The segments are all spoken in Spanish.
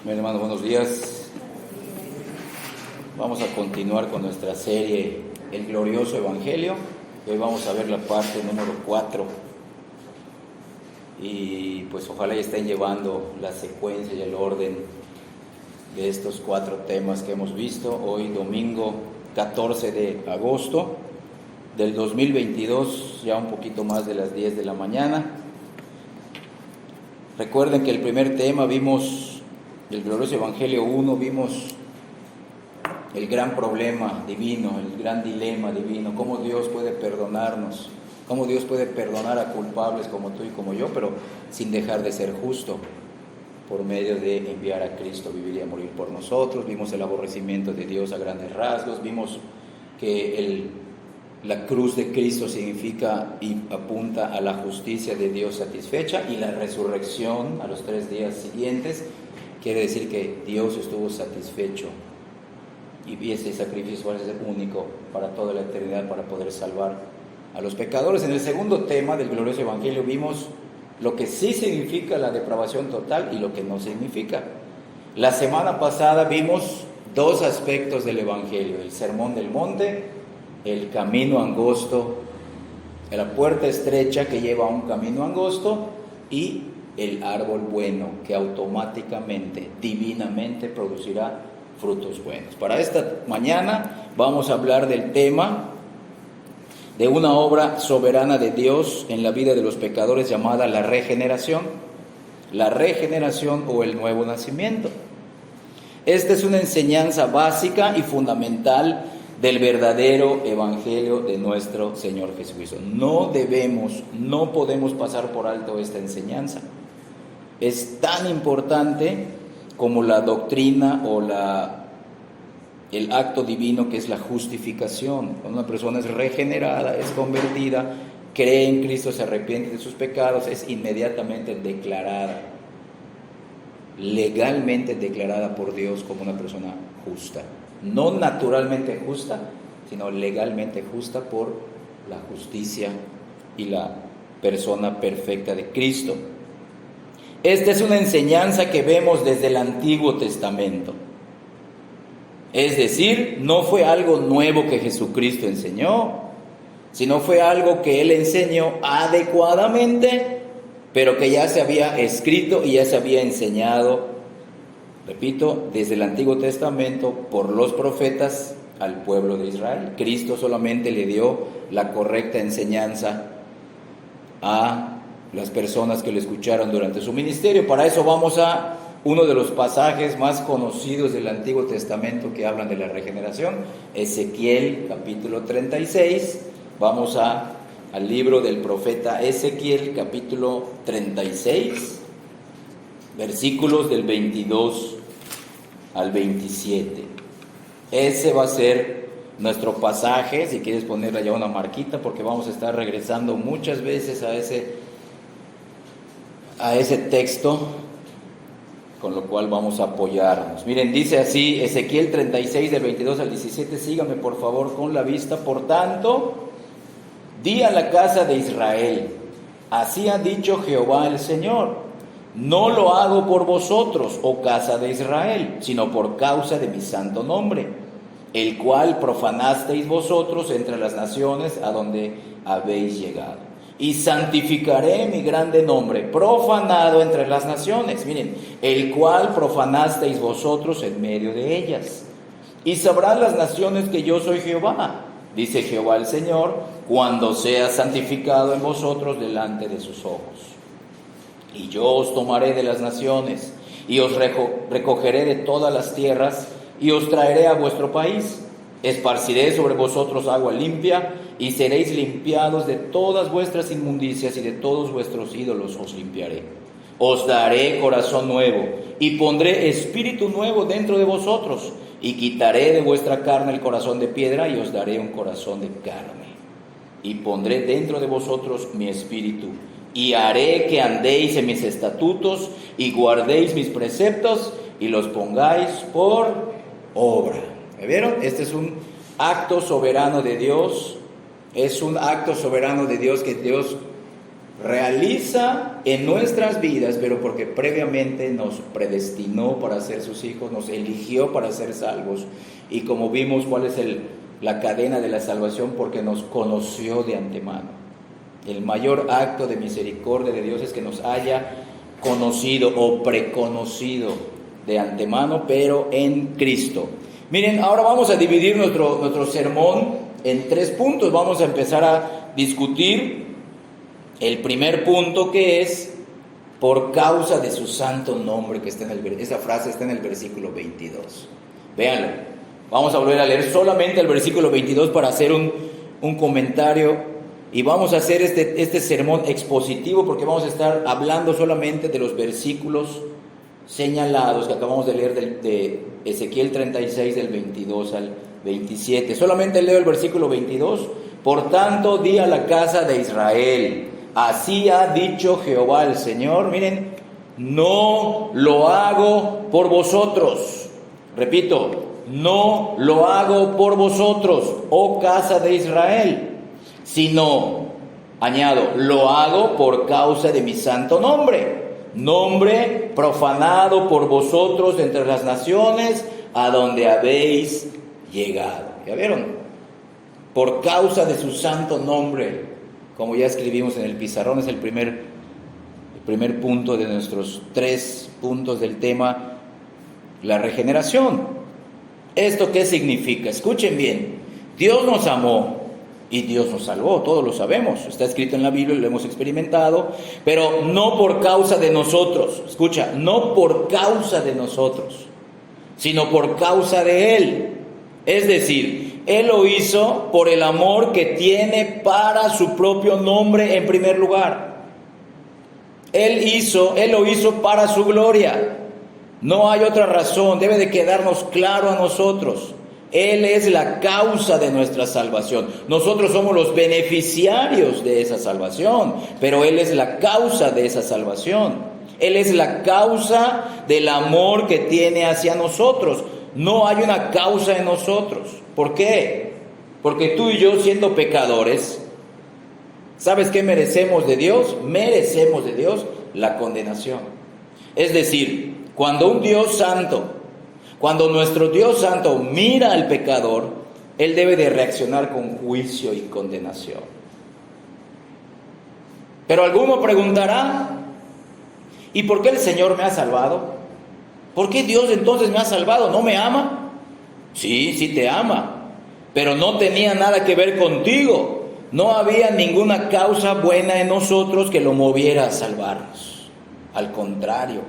Mi hermano, buenos días. Vamos a continuar con nuestra serie El Glorioso Evangelio. Hoy vamos a ver la parte número 4. Y pues ojalá ya estén llevando la secuencia y el orden de estos 4 temas que hemos visto. Hoy domingo 14 de agosto del 2022, ya un poquito más de las 10 de la mañana. Recuerden que el primer tema vimos el Glorioso Evangelio 1, vimos el gran problema divino, el gran dilema divino, cómo Dios puede perdonarnos, cómo Dios puede perdonar a culpables como tú y como yo, pero sin dejar de ser justo, por medio de enviar a Cristo a vivir y a morir por nosotros. Vimos el aborrecimiento de Dios a grandes rasgos, vimos que la cruz de Cristo significa y apunta a la justicia de Dios satisfecha, y la resurrección a los 3 días siguientes quiere decir que Dios estuvo satisfecho y ese sacrificio va a ser único para toda la eternidad para poder salvar a los pecadores. En el segundo tema del Glorioso Evangelio vimos lo que sí significa la depravación total y lo que no significa. La semana pasada vimos 2 aspectos del Evangelio: el Sermón del Monte, el camino angosto, la puerta estrecha que lleva a un camino angosto, y el árbol bueno que automáticamente, divinamente producirá frutos buenos. Para esta mañana vamos a hablar del tema de una obra soberana de Dios en la vida de los pecadores llamada la regeneración o el nuevo nacimiento. Esta es una enseñanza básica y fundamental del verdadero evangelio de nuestro Señor Jesucristo. No podemos pasar por alto esta enseñanza. Es tan importante como la doctrina o el acto divino que es la justificación. Cuando una persona es regenerada, es convertida, cree en Cristo, se arrepiente de sus pecados, es inmediatamente declarada, legalmente declarada por Dios como una persona justa. No naturalmente justa, sino legalmente justa por la justicia y la persona perfecta de Cristo. Esta es una enseñanza que vemos desde el Antiguo Testamento. Es decir, no fue algo nuevo que Jesucristo enseñó, sino fue algo que Él enseñó adecuadamente, pero que ya se había escrito y ya se había enseñado, repito, desde el Antiguo Testamento por los profetas al pueblo de Israel. Cristo solamente le dio la correcta enseñanza a las personas que lo escucharon durante su ministerio. Para eso vamos a uno de los pasajes más conocidos del Antiguo Testamento que hablan de la regeneración, Ezequiel capítulo 36. Vamos al libro del profeta Ezequiel capítulo 36, versículos del 22 al 27. Ese va a ser nuestro pasaje. Si quieres ponerle allá una marquita, porque vamos a estar regresando muchas veces a ese texto, con lo cual vamos a apoyarnos. Miren, dice así Ezequiel 36 del 22 al 17. Síganme por favor con la vista. Por tanto, di a la casa de Israel: así ha dicho Jehová el Señor, no lo hago por vosotros, oh casa de Israel, sino por causa de mi santo nombre, el cual profanasteis vosotros entre las naciones a donde habéis llegado. Y santificaré mi grande nombre, profanado entre las naciones. Miren, el cual profanasteis vosotros en medio de ellas. Y sabrán las naciones que yo soy Jehová, dice Jehová el Señor, cuando sea santificado en vosotros delante de sus ojos. Y yo os tomaré de las naciones, y os recogeré de todas las tierras, y os traeré a vuestro país. Esparciré sobre vosotros agua limpia, y seréis limpiados de todas vuestras inmundicias, y de todos vuestros ídolos os limpiaré. Os daré corazón nuevo, y pondré espíritu nuevo dentro de vosotros, y quitaré de vuestra carne el corazón de piedra, y os daré un corazón de carne. Y pondré dentro de vosotros mi espíritu, y haré que andéis en mis estatutos, y guardéis mis preceptos, y los pongáis por obra. ¿Me vieron? Este es un acto soberano de Dios. Es un acto soberano de Dios que Dios realiza en nuestras vidas, pero porque previamente nos predestinó para ser sus hijos, nos eligió para ser salvos. Y como vimos, ¿cuál es la cadena de la salvación? Porque nos conoció de antemano. El mayor acto de misericordia de Dios es que nos haya conocido o preconocido de antemano, pero en Cristo. Miren, ahora vamos a dividir nuestro sermón en 3 puntos. Vamos a empezar a discutir el primer punto, que es por causa de su santo nombre, que está esa frase está en el versículo 22. Véanlo. Vamos a volver a leer solamente el versículo 22 para hacer un comentario, y vamos a hacer este sermón expositivo, porque vamos a estar hablando solamente de los versículos señalados que acabamos de leer de Ezequiel 36 del 22 al 27. Solamente leo el versículo 22. Por tanto, di a la casa de Israel: así ha dicho Jehová el Señor. Miren, no lo hago por vosotros. Repito, no lo hago por vosotros, oh casa de Israel, sino, añado, lo hago por causa de mi santo nombre, nombre profanado por vosotros entre las naciones a donde habéis llegado. ¿Ya vieron? Por causa de su santo nombre, como ya escribimos en el pizarrón, es el primer punto de nuestros 3 puntos del tema, la regeneración. ¿Esto qué significa? Escuchen bien. Dios nos amó y Dios nos salvó, todos lo sabemos, está escrito en la Biblia, lo hemos experimentado, pero no por causa de nosotros. Escucha, no por causa de nosotros, sino por causa de Él. Es decir, Él lo hizo por el amor que tiene para su propio nombre en primer lugar. Él lo hizo para su gloria. No hay otra razón, debe de quedarnos claro a nosotros. Él es la causa de nuestra salvación. Nosotros somos los beneficiarios de esa salvación, pero Él es la causa de esa salvación. Él es la causa del amor que tiene hacia nosotros. No hay una causa en nosotros. ¿Por qué? Porque tú y yo, siendo pecadores, ¿sabes qué merecemos de Dios? Merecemos de Dios la condenación. Es decir, cuando nuestro Dios santo mira al pecador, Él debe de reaccionar con juicio y condenación. Pero alguno preguntará: ¿y por qué el Señor me ha salvado? ¿Por qué Dios entonces me ha salvado? ¿No me ama? Sí te ama, pero no tenía nada que ver contigo. No había ninguna causa buena en nosotros que lo moviera a salvarnos. Al contrario,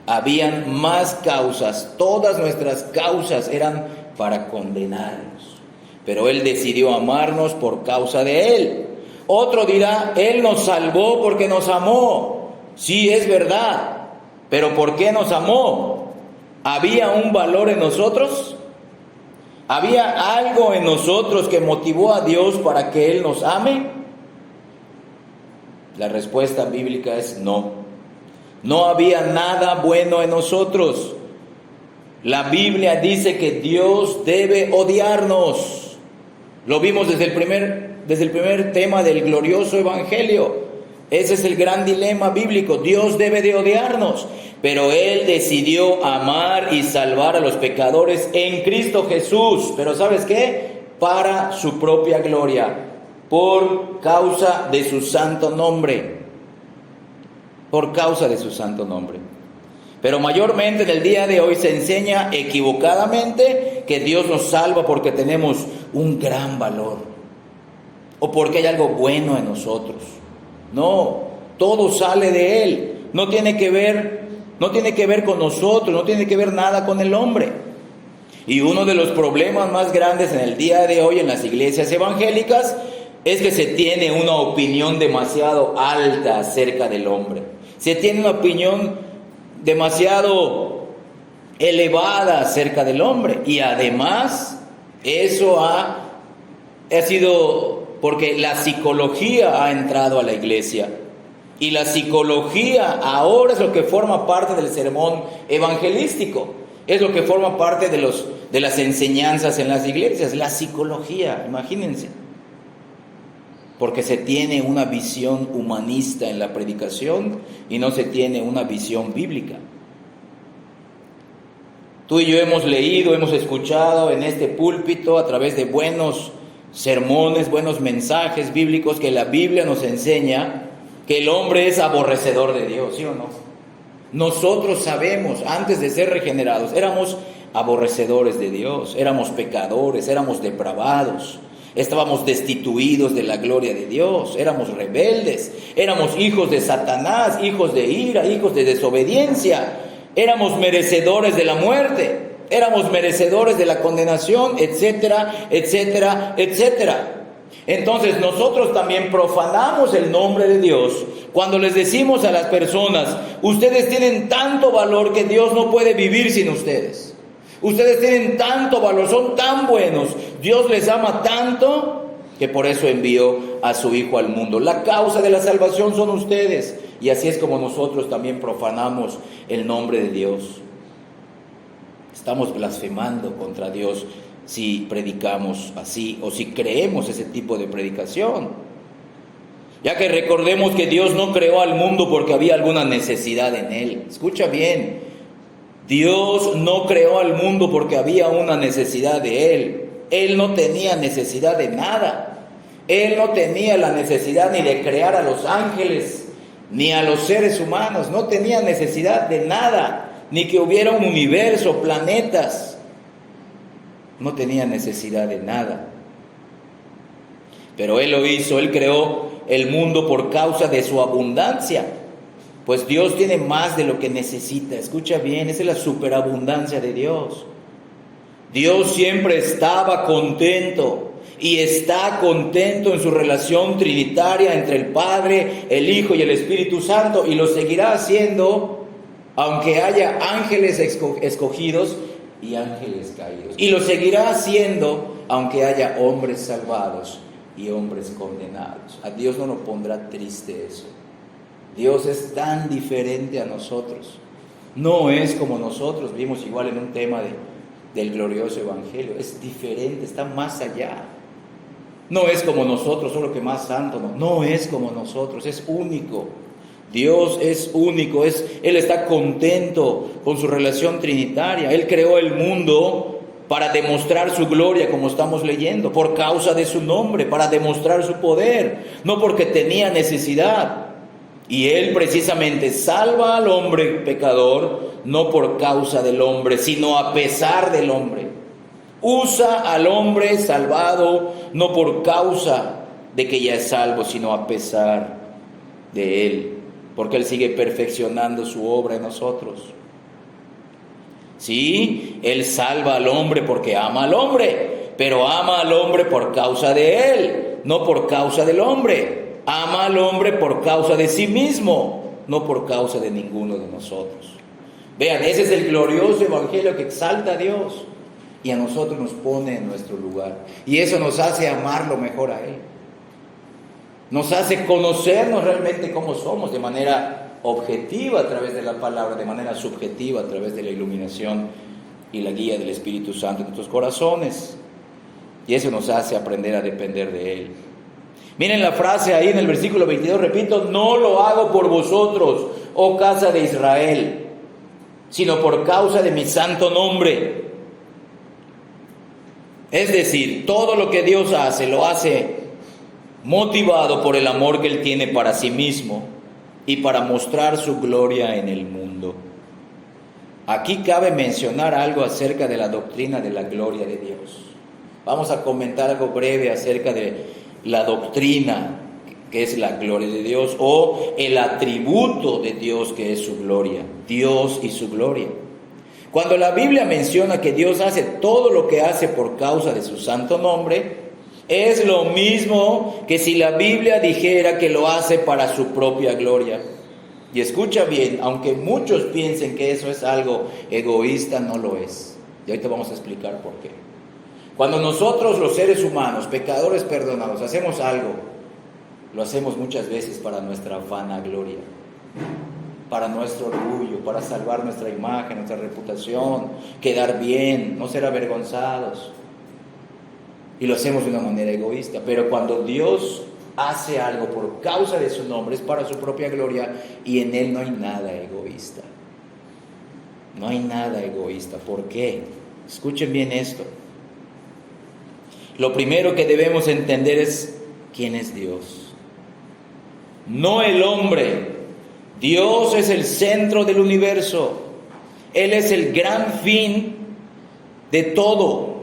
habían más causas. Todas nuestras causas eran para condenarnos, pero Él decidió amarnos por causa de Él. Otro dirá: Él nos salvó porque nos amó. Sí, es verdad, pero ¿por qué nos amó? ¿Había un valor en nosotros? ¿Había algo en nosotros que motivó a Dios para que Él nos ame? La respuesta bíblica es no. No había nada bueno en nosotros. La Biblia dice que Dios debe odiarnos. Lo vimos desde el primer tema del glorioso evangelio. Ese es el gran dilema bíblico. Dios debe de odiarnos, pero Él decidió amar y salvar a los pecadores en Cristo Jesús. Pero ¿sabes qué? Para su propia gloria, por causa de su santo nombre. Por causa de su santo nombre. Pero mayormente en el día de hoy se enseña equivocadamente que Dios nos salva porque tenemos un gran valor, o porque hay algo bueno en nosotros. No, todo sale de Él. No tiene que ver con nosotros, no tiene que ver nada con el hombre. Y uno de los problemas más grandes en el día de hoy en las iglesias evangélicas es que se tiene una opinión demasiado alta acerca del hombre. Se tiene una opinión demasiado elevada acerca del hombre. Y además, eso ha sido porque la psicología ha entrado a la iglesia. Y la psicología ahora es lo que forma parte del sermón evangelístico. Es lo que forma parte de las enseñanzas en las iglesias. La psicología, imagínense. porque se tiene una visión humanista en la predicación y no se tiene una visión bíblica. Tú y yo hemos leído, hemos escuchado en este púlpito a través de buenos sermones, buenos mensajes bíblicos, que la Biblia nos enseña que el hombre es aborrecedor de Dios, ¿sí o no? Nosotros sabemos, antes de ser regenerados, éramos aborrecedores de Dios, éramos pecadores, éramos depravados, estábamos destituidos de la gloria de Dios, éramos rebeldes, éramos hijos de Satanás, hijos de ira, hijos de desobediencia, éramos merecedores de la muerte, éramos merecedores de la condenación, etcétera, etcétera, etcétera. Entonces nosotros también profanamos el nombre de Dios cuando les decimos a las personas: ustedes tienen tanto valor que Dios no puede vivir sin ustedes. Ustedes tienen tanto valor, son tan buenos, Dios les ama tanto que por eso envió a su Hijo al mundo. La causa de la salvación son ustedes. Y así es como nosotros también profanamos el nombre de Dios. Estamos blasfemando contra Dios si predicamos así o si creemos ese tipo de predicación. Ya que recordemos que Dios no creó al mundo porque había alguna necesidad en él. Escucha bien, Dios no creó al mundo porque había una necesidad de él. Él no tenía necesidad de nada. Él no tenía la necesidad ni de crear a los ángeles, ni a los seres humanos. No tenía necesidad de nada, ni que hubiera un universo, planetas. No tenía necesidad de nada. Pero Él lo hizo, Él creó el mundo por causa de su abundancia. Pues Dios tiene más de lo que necesita. Escucha bien, esa es la superabundancia de Dios. Dios siempre estaba contento y está contento en su relación trinitaria entre el Padre, el Hijo y el Espíritu Santo, y lo seguirá haciendo aunque haya ángeles escogidos y ángeles caídos. Y lo seguirá haciendo aunque haya hombres salvados y hombres condenados. A Dios no nos pondrá triste eso. Dios es tan diferente a nosotros. No es como nosotros, vimos igual en un tema del glorioso evangelio. Es diferente, está más allá. No es como nosotros, solo que más santo. No es como nosotros, es único. Dios es único, Él está contento con su relación trinitaria. Él creó el mundo para demostrar su gloria, como estamos leyendo, por causa de su nombre, para demostrar su poder, no porque tenía necesidad. Y Él precisamente salva al hombre pecador, no por causa del hombre, sino a pesar del hombre. Usa al hombre salvado, no por causa de que ya es salvo, sino a pesar de Él, porque Él sigue perfeccionando su obra en nosotros. Sí, Él salva al hombre porque ama al hombre, pero ama al hombre por causa de Él, no por causa del hombre. Ama al hombre por causa de sí mismo, no por causa de ninguno de nosotros. Vean, ese es el glorioso evangelio que exalta a Dios y a nosotros nos pone en nuestro lugar. Y eso nos hace amarlo mejor a Él. Nos hace conocernos realmente cómo somos de manera objetiva a través de la palabra, de manera subjetiva a través de la iluminación y la guía del Espíritu Santo en nuestros corazones. Y eso nos hace aprender a depender de Él. Miren la frase ahí en el versículo 22, repito: no lo hago por vosotros, oh casa de Israel, sino por causa de mi santo nombre. Es decir, todo lo que Dios hace, lo hace motivado por el amor que Él tiene para sí mismo y para mostrar su gloria en el mundo. Aquí cabe mencionar algo acerca de la doctrina de la gloria de Dios. Vamos a comentar algo breve acerca de la doctrina que es la gloria de Dios, o el atributo de Dios que es su gloria, Dios y su gloria. Cuando la Biblia menciona que Dios hace todo lo que hace por causa de su santo nombre, es lo mismo que si la Biblia dijera que lo hace para su propia gloria. Y escucha bien, aunque muchos piensen que eso es algo egoísta, no lo es. Y ahorita vamos a explicar por qué. Cuando nosotros, los seres humanos, pecadores perdonados, hacemos algo, lo hacemos muchas veces para nuestra vanagloria, para nuestro orgullo, para salvar nuestra imagen, nuestra reputación, quedar bien, no ser avergonzados. Y lo hacemos de una manera egoísta. Pero cuando Dios hace algo por causa de su nombre, es para su propia gloria, y en Él no hay nada egoísta. No hay nada egoísta. ¿Por qué? Escuchen bien esto. Lo primero que debemos entender es quién es Dios. No el hombre. Dios es el centro del universo. Él es el gran fin de todo.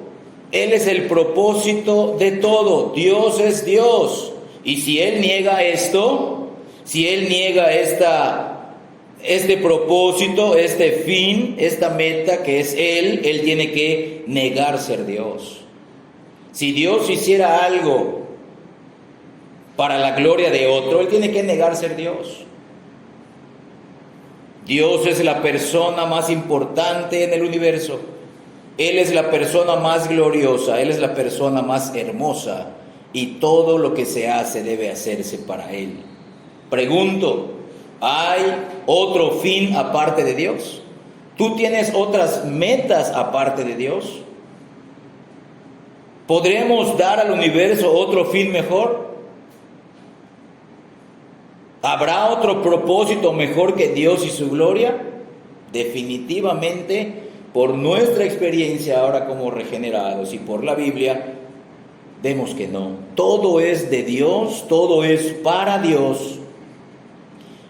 Él es el propósito de todo. Dios es Dios. Y si Él niega esto, si Él niega este propósito, este fin, esta meta que es Él tiene que negar ser Dios. Si Dios hiciera algo para la gloria de otro, Él tiene que negar ser Dios. Dios es la persona más importante en el universo. Él es la persona más gloriosa, Él es la persona más hermosa, y todo lo que se hace debe hacerse para Él. Pregunto, ¿hay otro fin aparte de Dios? ¿Tú tienes otras metas aparte de Dios? ¿Podremos dar al universo otro fin mejor? ¿Habrá otro propósito mejor que Dios y su gloria? Definitivamente, por nuestra experiencia ahora como regenerados y por la Biblia, vemos que no. Todo es de Dios, todo es para Dios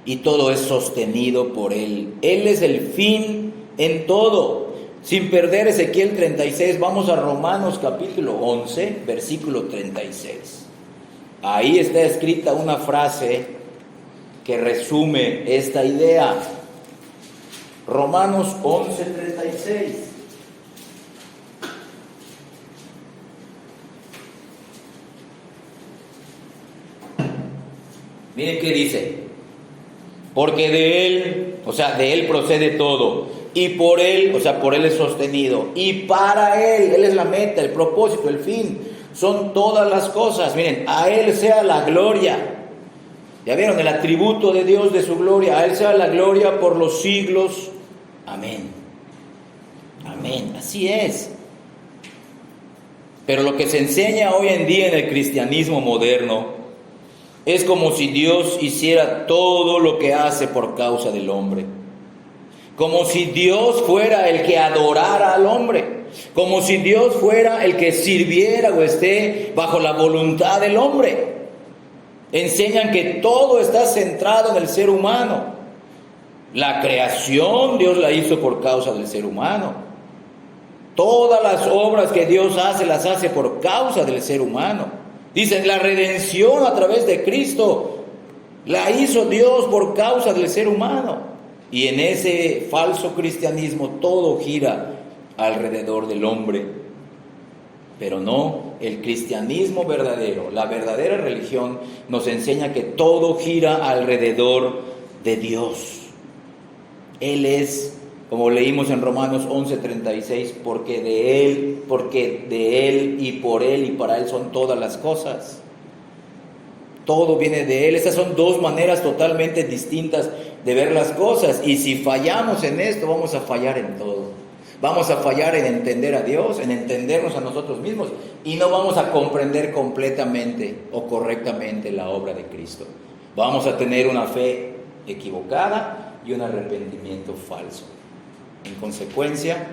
y todo es sostenido por Él. Él es el fin en todo. Sin perder Ezequiel 36, vamos a Romanos capítulo 11, versículo 36. Ahí está escrita una frase que resume esta idea. Romanos 11, 36. Miren qué dice. Porque de Él, o sea, de Él procede todo. Y por Él, o sea, por Él es sostenido. Y para Él es la meta, el propósito, el fin. Son todas las cosas. Miren, a Él sea la gloria. Ya vieron, el atributo de Dios, de su gloria. A Él sea la gloria por los siglos. Amén. Amén. Así es. Pero lo que se enseña hoy en día en el cristianismo moderno es como si Dios hiciera todo lo que hace por causa del hombre. Como si Dios fuera el que adorara al hombre. Como si Dios fuera el que sirviera o esté bajo la voluntad del hombre. Enseñan que todo está centrado en el ser humano. La creación Dios la hizo por causa del ser humano. Todas las obras que Dios hace las hace por causa del ser humano. Dicen, la redención a través de Cristo la hizo Dios por causa del ser humano. Y en ese falso cristianismo todo gira alrededor del hombre. Pero no, el cristianismo verdadero, la verdadera religión nos enseña que todo gira alrededor de Dios. Él es, como leímos en Romanos 11:36, porque de Él y por Él y para Él son todas las cosas. Todo viene de Él. Estas son dos maneras totalmente distintas de ver las cosas. Y si fallamos en esto, vamos a fallar en todo. Vamos a fallar en entender a Dios, en entendernos a nosotros mismos. Y no vamos a comprender completamente o correctamente la obra de Cristo. Vamos a tener una fe equivocada y un arrepentimiento falso. En consecuencia,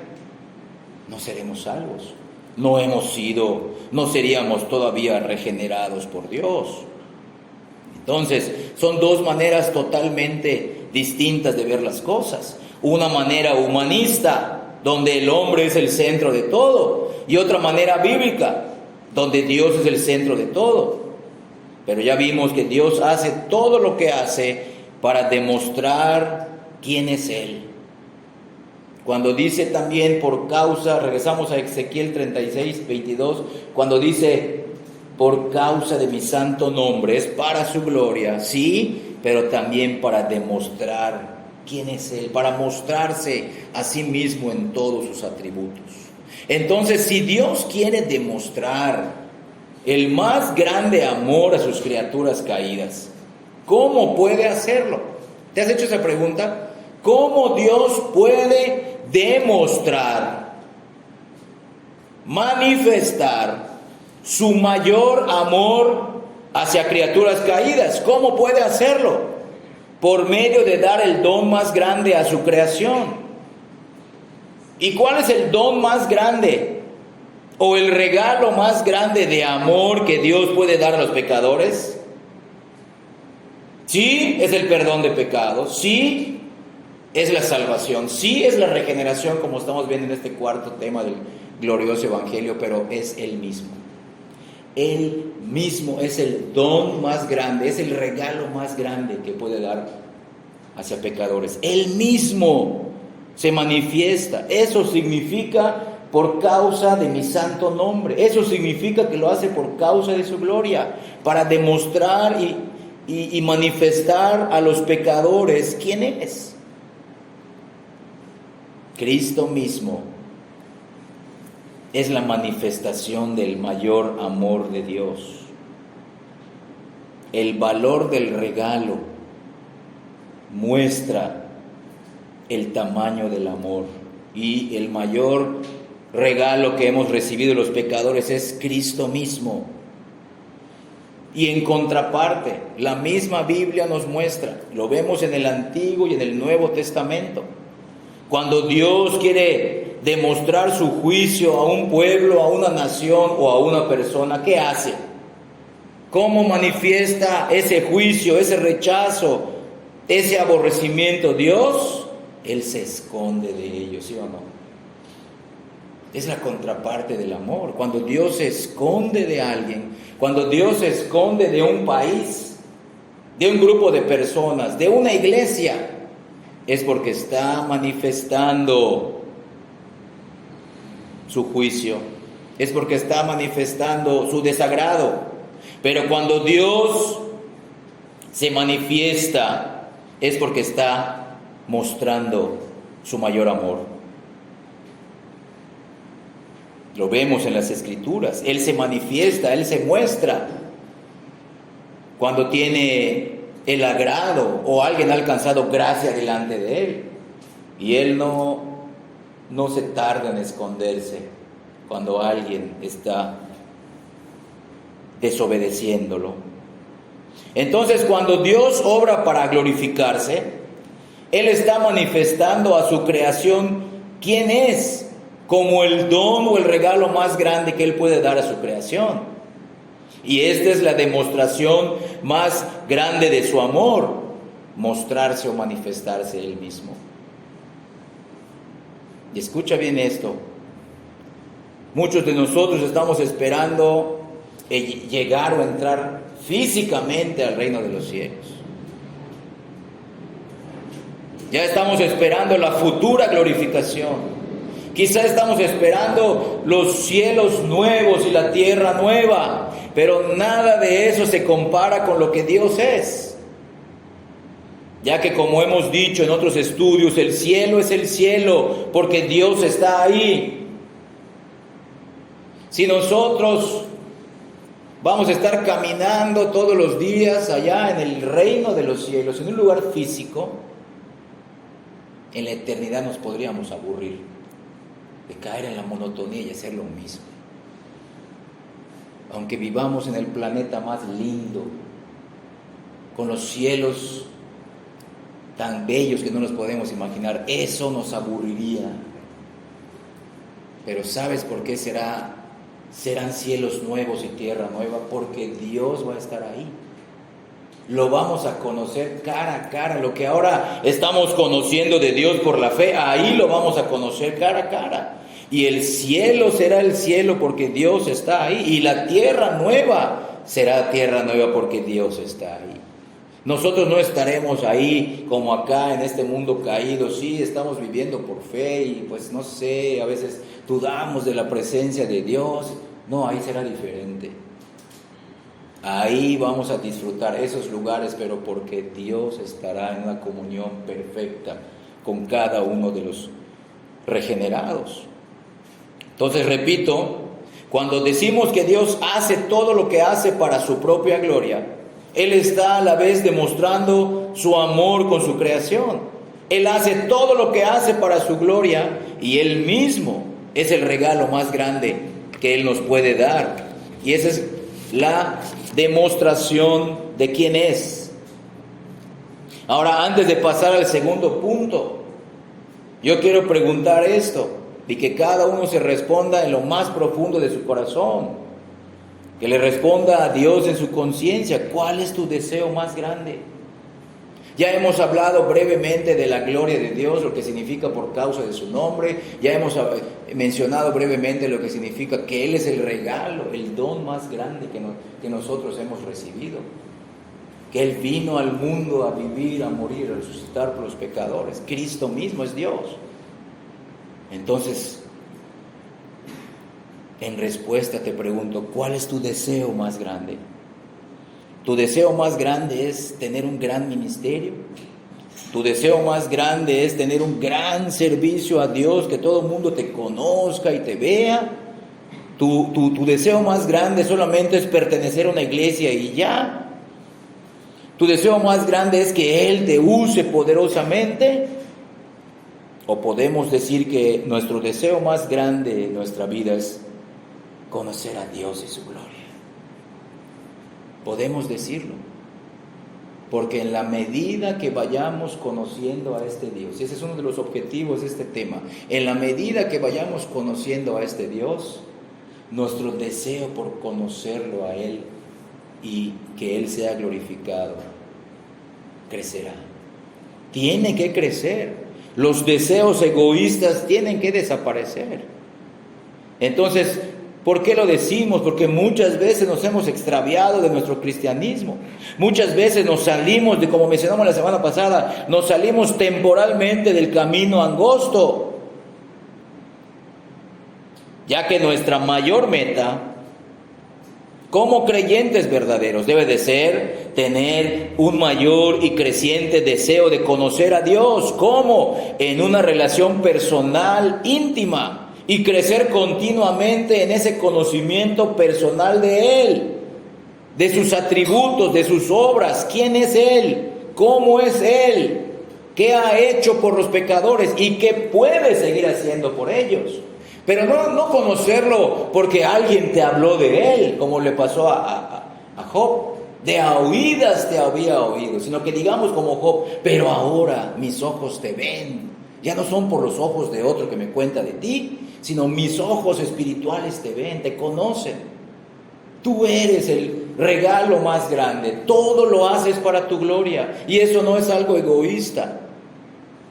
no seremos salvos. No seríamos todavía regenerados por Dios. Entonces, son dos maneras totalmente distintas de ver las cosas. Una manera humanista, donde el hombre es el centro de todo, y otra manera bíblica, donde Dios es el centro de todo. Pero ya vimos que Dios hace todo lo que hace para demostrar quién es Él. Cuando dice también por causa, regresamos a Ezequiel 36, 22, cuando dice por causa de mi santo nombre, es para su gloria, sí, pero también para demostrar quién es Él, para mostrarse a sí mismo en todos sus atributos. Entonces, si Dios quiere demostrar el más grande amor a sus criaturas caídas, ¿cómo puede hacerlo? ¿Te has hecho esa pregunta? ¿Cómo Dios puede demostrar, manifestar su mayor amor hacia criaturas caídas. ¿Cómo puede hacerlo? Por medio de dar el don más grande a su creación. ¿Y cuál es el don más grande o el regalo más grande de amor que Dios puede dar a los pecadores? Sí, es el perdón de pecados. Sí, es la salvación. Sí, es la regeneración, como estamos viendo en este cuarto tema del glorioso evangelio, pero es Él mismo. Él mismo es el don más grande, es el regalo más grande que puede dar hacia pecadores. Él mismo se manifiesta. Eso significa por causa de mi santo nombre. Eso significa que lo hace por causa de su gloria, para demostrar y manifestar a los pecadores quién es. Cristo mismo es la manifestación del mayor amor de Dios. El valor del regalo muestra el tamaño del amor, y el mayor regalo que hemos recibido los pecadores es Cristo mismo. Y en contraparte, la misma Biblia nos muestra, lo vemos en el Antiguo y en el Nuevo Testamento, cuando Dios quiere demostrar su juicio a un pueblo, a una nación o a una persona, ¿qué hace? ¿Cómo manifiesta ese juicio, ese rechazo, ese aborrecimiento? Dios, Él se esconde de ellos, ¿sí o no? Es la contraparte del amor. Cuando Dios se esconde de alguien, cuando Dios se esconde de un país, de un grupo de personas, de una iglesia, es porque está manifestando su juicio, es porque está manifestando su desagrado. Pero cuando Dios se manifiesta, es porque está mostrando su mayor amor. Lo vemos en las Escrituras. Él se manifiesta, Él se muestra cuando tiene el agrado o alguien ha alcanzado gracia delante de Él. Y Él no se tarda en esconderse cuando alguien está desobedeciéndolo. Entonces, cuando Dios obra para glorificarse, Él está manifestando a su creación quién es, como el don o el regalo más grande que Él puede dar a su creación. Y esta es la demostración más grande de su amor, mostrarse o manifestarse Él mismo. Y escucha bien esto. Muchos de nosotros estamos esperando llegar o entrar físicamente al reino de los cielos. Ya estamos esperando la futura glorificación. Quizá estamos esperando los cielos nuevos y la tierra nueva, pero nada de eso se compara con lo que Dios es. Ya que, como hemos dicho en otros estudios, el cielo es el cielo porque Dios está ahí. Si nosotros vamos a estar caminando todos los días allá en el reino de los cielos, en un lugar físico, en la eternidad nos podríamos aburrir de caer en la monotonía y hacer lo mismo. Aunque vivamos en el planeta más lindo, con los cielos tan bellos que no nos podemos imaginar, eso nos aburriría. Pero ¿sabes por qué serán cielos nuevos y tierra nueva? Porque Dios va a estar ahí. Lo vamos a conocer cara a cara. Lo que ahora estamos conociendo de Dios por la fe, ahí lo vamos a conocer cara a cara. Y el cielo será el cielo porque Dios está ahí. Y la tierra nueva será tierra nueva porque Dios está ahí. Nosotros no estaremos ahí como acá en este mundo caído. Sí, estamos viviendo por fe y pues no sé, a veces dudamos de la presencia de Dios. No, ahí será diferente. Ahí vamos a disfrutar esos lugares, pero porque Dios estará en una comunión perfecta con cada uno de los regenerados. Entonces, repito, cuando decimos que Dios hace todo lo que hace para su propia gloria, Él está a la vez demostrando su amor con su creación. Él hace todo lo que hace para su gloria y Él mismo es el regalo más grande que Él nos puede dar. Y esa es la demostración de quién es. Ahora, antes de pasar al segundo punto, yo quiero preguntar esto y que cada uno se responda en lo más profundo de su corazón, que le responda a Dios en su conciencia. ¿Cuál es tu deseo más grande? Ya hemos hablado brevemente de la gloria de Dios, lo que significa por causa de su nombre. Ya hemos mencionado brevemente lo que significa que Él es el regalo, el don más grande que nosotros hemos recibido. Que Él vino al mundo a vivir, a morir, a resucitar por los pecadores. Cristo mismo es Dios. Entonces, en respuesta te pregunto, ¿cuál es tu deseo más grande? ¿Tu deseo más grande es tener un gran ministerio? ¿Tu deseo más grande es tener un gran servicio a Dios, que todo el mundo te conozca y te vea? ¿Tu deseo más grande solamente es pertenecer a una iglesia y ya? ¿Tu deseo más grande es que Él te use poderosamente? ¿O podemos decir que nuestro deseo más grande en nuestra vida es conocer a Dios y su gloria? Podemos decirlo, porque en la medida que vayamos conociendo a este Dios, y ese es uno de los objetivos de este tema, en la medida que vayamos conociendo a este Dios, nuestro deseo por conocerlo a Él y que Él sea glorificado crecerá. Tiene que crecer. Los deseos egoístas tienen que desaparecer. Entonces, ¿por qué lo decimos? Porque muchas veces nos hemos extraviado de nuestro cristianismo. Muchas veces nos salimos de, como mencionamos la semana pasada, nos salimos temporalmente del camino angosto. Ya que nuestra mayor meta, como creyentes verdaderos, debe de ser tener un mayor y creciente deseo de conocer a Dios. ¿Cómo? En una relación personal, íntima. Y crecer continuamente en ese conocimiento personal de Él, de sus atributos, de sus obras. ¿Quién es Él? ¿Cómo es Él? ¿Qué ha hecho por los pecadores? ¿Y qué puede seguir haciendo por ellos? Pero no conocerlo porque alguien te habló de Él, como le pasó a Job. De a oídas te había oído, sino que digamos como Job, pero ahora mis ojos te ven. Ya no son por los ojos de otro que me cuenta de ti, sino mis ojos espirituales te ven, te conocen. Tú eres el regalo más grande, todo lo haces para tu gloria. Y eso no es algo egoísta,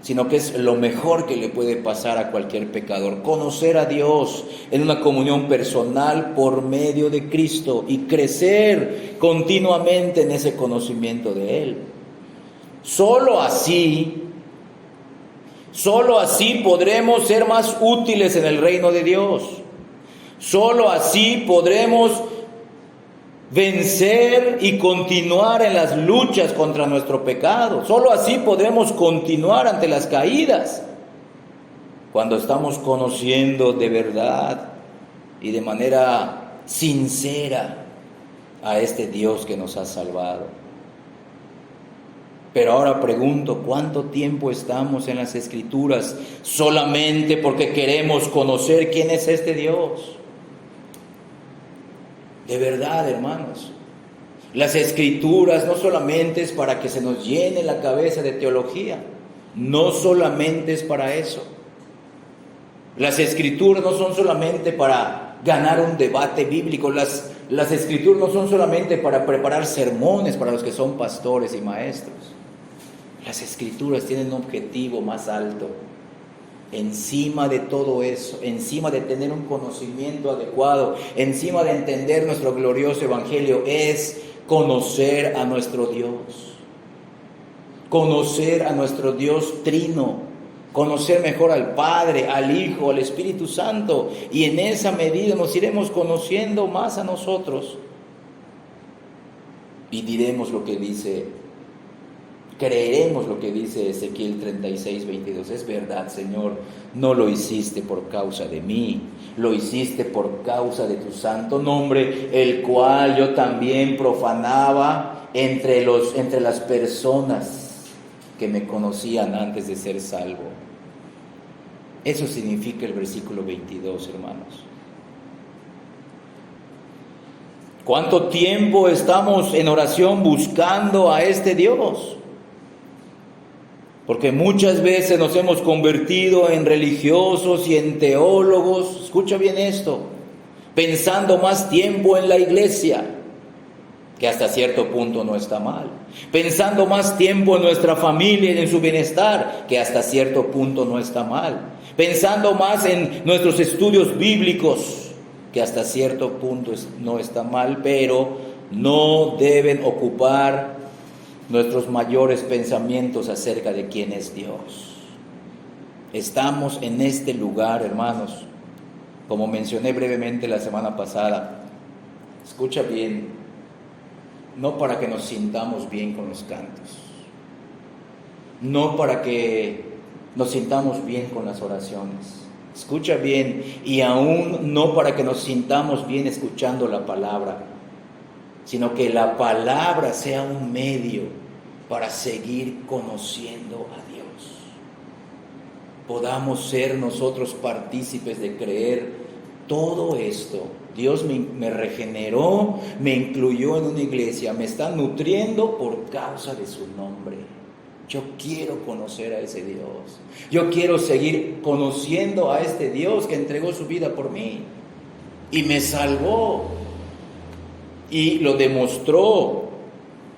sino que es lo mejor que le puede pasar a cualquier pecador. Conocer a Dios en una comunión personal por medio de Cristo y crecer continuamente en ese conocimiento de Él. Solo así podremos ser más útiles en el reino de Dios. Solo así podremos vencer y continuar en las luchas contra nuestro pecado. Solo así podremos continuar ante las caídas. Cuando estamos conociendo de verdad y de manera sincera a este Dios que nos ha salvado. Pero ahora pregunto, ¿cuánto tiempo estamos en las Escrituras solamente porque queremos conocer quién es este Dios? De verdad, hermanos, las Escrituras no solamente es para que se nos llene la cabeza de teología, no solamente es para eso. Las Escrituras no son solamente para ganar un debate bíblico, las Escrituras no son solamente para preparar sermones para los que son pastores y maestros. Las Escrituras tienen un objetivo más alto. Encima de todo eso, encima de tener un conocimiento adecuado, encima de entender nuestro glorioso Evangelio, es conocer a nuestro Dios. Conocer a nuestro Dios trino. Conocer mejor al Padre, al Hijo, al Espíritu Santo. Y en esa medida nos iremos conociendo más a nosotros. Y diremos lo que dice, creeremos lo que dice Ezequiel 36, 22. Es verdad, Señor, no lo hiciste por causa de mí, lo hiciste por causa de tu santo nombre, el cual yo también profanaba entre las personas que me conocían antes de ser salvo. Eso significa el versículo 22, hermanos. ¿Cuánto tiempo estamos en oración buscando a este Dios? Porque muchas veces nos hemos convertido en religiosos y en teólogos, escucha bien esto, pensando más tiempo en la iglesia, que hasta cierto punto no está mal, pensando más tiempo en nuestra familia y en su bienestar, que hasta cierto punto no está mal, pensando más en nuestros estudios bíblicos, que hasta cierto punto no está mal, pero no deben ocupar nuestros mayores pensamientos acerca de quién es Dios. Estamos en este lugar, hermanos, como mencioné brevemente la semana pasada. Escucha bien, no para que nos sintamos bien con los cantos, no para que nos sintamos bien con las oraciones. Escucha bien, y aún no para que nos sintamos bien escuchando la palabra, sino que la palabra sea un medio para seguir conociendo a Dios. Podamos ser nosotros partícipes de creer todo esto. Dios me regeneró, me incluyó en una iglesia, me está nutriendo por causa de su nombre. Yo quiero conocer a ese Dios. Yo quiero seguir conociendo a este Dios que entregó su vida por mí y me salvó. Y lo demostró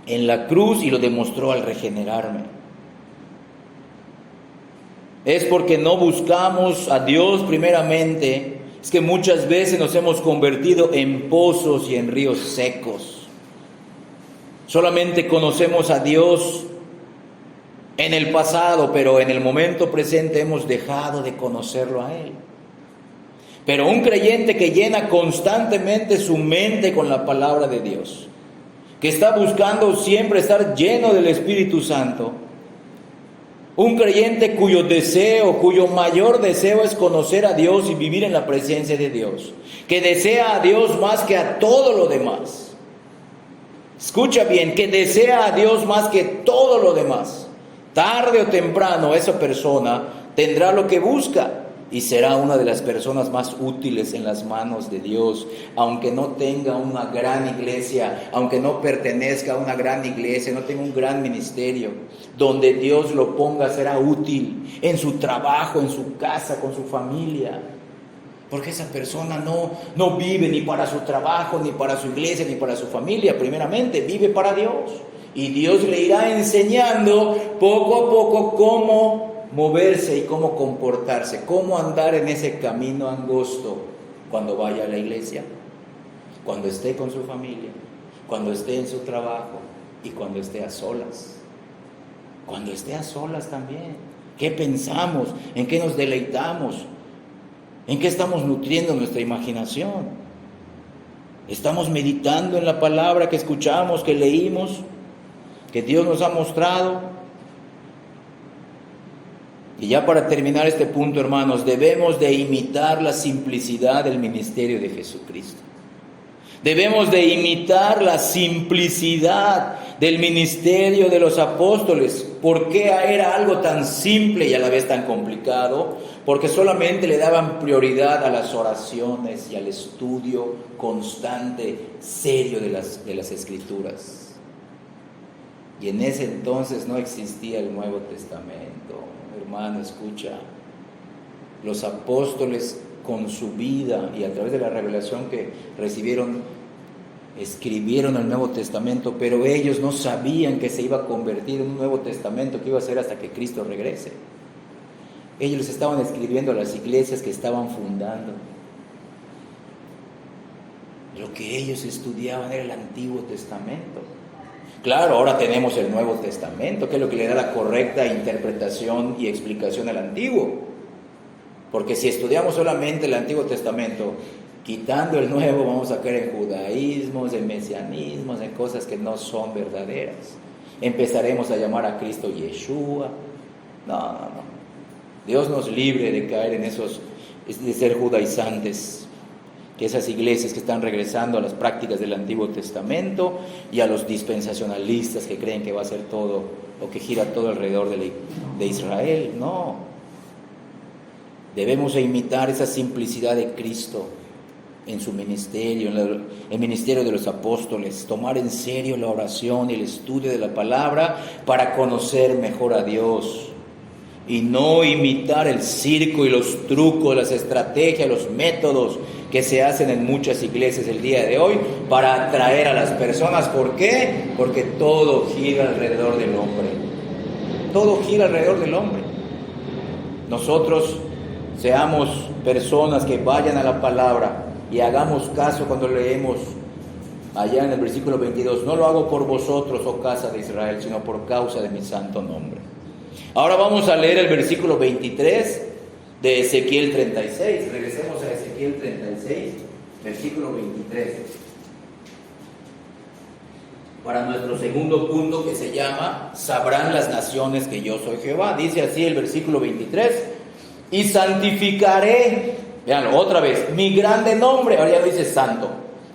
en la cruz y lo demostró al regenerarme. Es porque no buscamos a Dios primeramente, es que muchas veces nos hemos convertido en pozos y en ríos secos. Solamente conocemos a Dios en el pasado, pero en el momento presente hemos dejado de conocerlo a Él. Pero un creyente que llena constantemente su mente con la palabra de Dios, que está buscando siempre estar lleno del Espíritu Santo, un creyente cuyo mayor deseo es conocer a Dios y vivir en la presencia de Dios, que desea a Dios más que a todo lo demás. Escucha bien, que desea a Dios más que todo lo demás. Tarde o temprano esa persona tendrá lo que busca y será una de las personas más útiles en las manos de Dios, aunque no tenga una gran iglesia, aunque no pertenezca a una gran iglesia, no tenga un gran ministerio. Donde Dios lo ponga será útil en su trabajo, en su casa, con su familia. Porque esa persona no vive ni para su trabajo, ni para su iglesia, ni para su familia. Primeramente vive para Dios. Y Dios le irá enseñando poco a poco cómo moverse y cómo comportarse, cómo andar en ese camino angosto cuando vaya a la iglesia, cuando esté con su familia, cuando esté en su trabajo y cuando esté a solas. Cuando esté a solas también. ¿Qué pensamos? ¿En qué nos deleitamos? ¿En qué estamos nutriendo nuestra imaginación? ¿Estamos meditando en la palabra que escuchamos, que leímos, que Dios nos ha mostrado? Y ya para terminar este punto, hermanos, debemos de imitar la simplicidad del ministerio de Jesucristo. Debemos de imitar la simplicidad del ministerio de los apóstoles. ¿Por qué era algo tan simple y a la vez tan complicado? Porque solamente le daban prioridad a las oraciones y al estudio constante, serio de las Escrituras. Y en ese entonces no existía el Nuevo Testamento. Hermano, escucha, los apóstoles con su vida y a través de la revelación que recibieron, escribieron el Nuevo Testamento, pero ellos no sabían que se iba a convertir en un Nuevo Testamento que iba a ser hasta que Cristo regrese. Ellos les estaban escribiendo a las iglesias que estaban fundando. Lo que ellos estudiaban era el Antiguo Testamento. Claro, ahora tenemos el Nuevo Testamento, que es lo que le da la correcta interpretación y explicación al Antiguo. Porque si estudiamos solamente el Antiguo Testamento, quitando el Nuevo, vamos a caer en judaísmos, en mesianismos, en cosas que no son verdaderas. Empezaremos a llamar a Cristo Yeshua. No. Dios nos libre de caer en esos, de ser judaizantes. Que esas iglesias que están regresando a las prácticas del Antiguo Testamento y a los dispensacionalistas que creen que va a ser todo, o que gira todo alrededor de Israel. No. Debemos imitar esa simplicidad de Cristo. en su ministerio, en el ministerio de los apóstoles, tomar en serio la oración y el estudio de la palabra para conocer mejor a Dios y no imitar el circo y los trucos, las estrategias, los métodos que se hacen en muchas iglesias el día de hoy para atraer a las personas. ¿Por qué? Porque todo gira alrededor del hombre. Todo gira alrededor del hombre. Nosotros seamos personas que vayan a la palabra y hagamos caso cuando leemos allá en el versículo 22. No lo hago por vosotros, oh casa de Israel, sino por causa de mi santo nombre. Ahora vamos a leer el versículo 23 de Ezequiel 36. Regresemos a Ezequiel 36, versículo 23. Para nuestro segundo punto, que se llama: sabrán las naciones que yo soy Jehová. Dice así el versículo 23: y santificaré, veanlo otra vez, mi grande nombre. Ahora ya dice santo.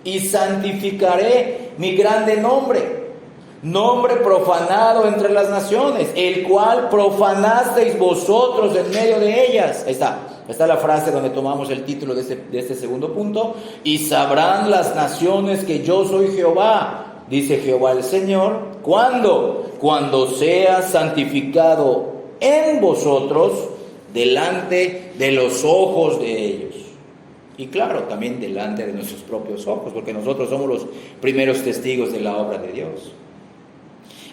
Y santificaré mi grande nombre, nombre profanado entre las naciones, el cual profanasteis vosotros en medio de ellas. Ahí está la frase donde tomamos el título de este segundo punto. Y sabrán las naciones que yo soy Jehová, dice Jehová el Señor. ¿Cuándo? Cuando sea santificado en vosotros delante de los ojos de ellos. Y claro, también delante de nuestros propios ojos, porque nosotros somos los primeros testigos de la obra de Dios.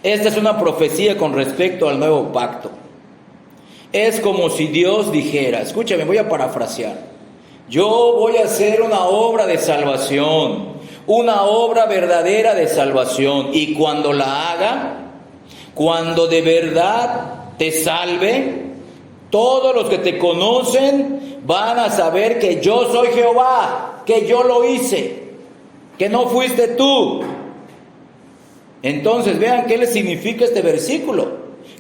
Esta es una profecía con respecto al nuevo pacto. Es como si Dios dijera, escúchame, voy a parafrasear: yo voy a hacer una obra de salvación, una obra verdadera de salvación, y cuando la haga, cuando de verdad te salve, todos los que te conocen van a saber que yo soy Jehová, que yo lo hice, que no fuiste tú. Entonces vean qué le significa este versículo: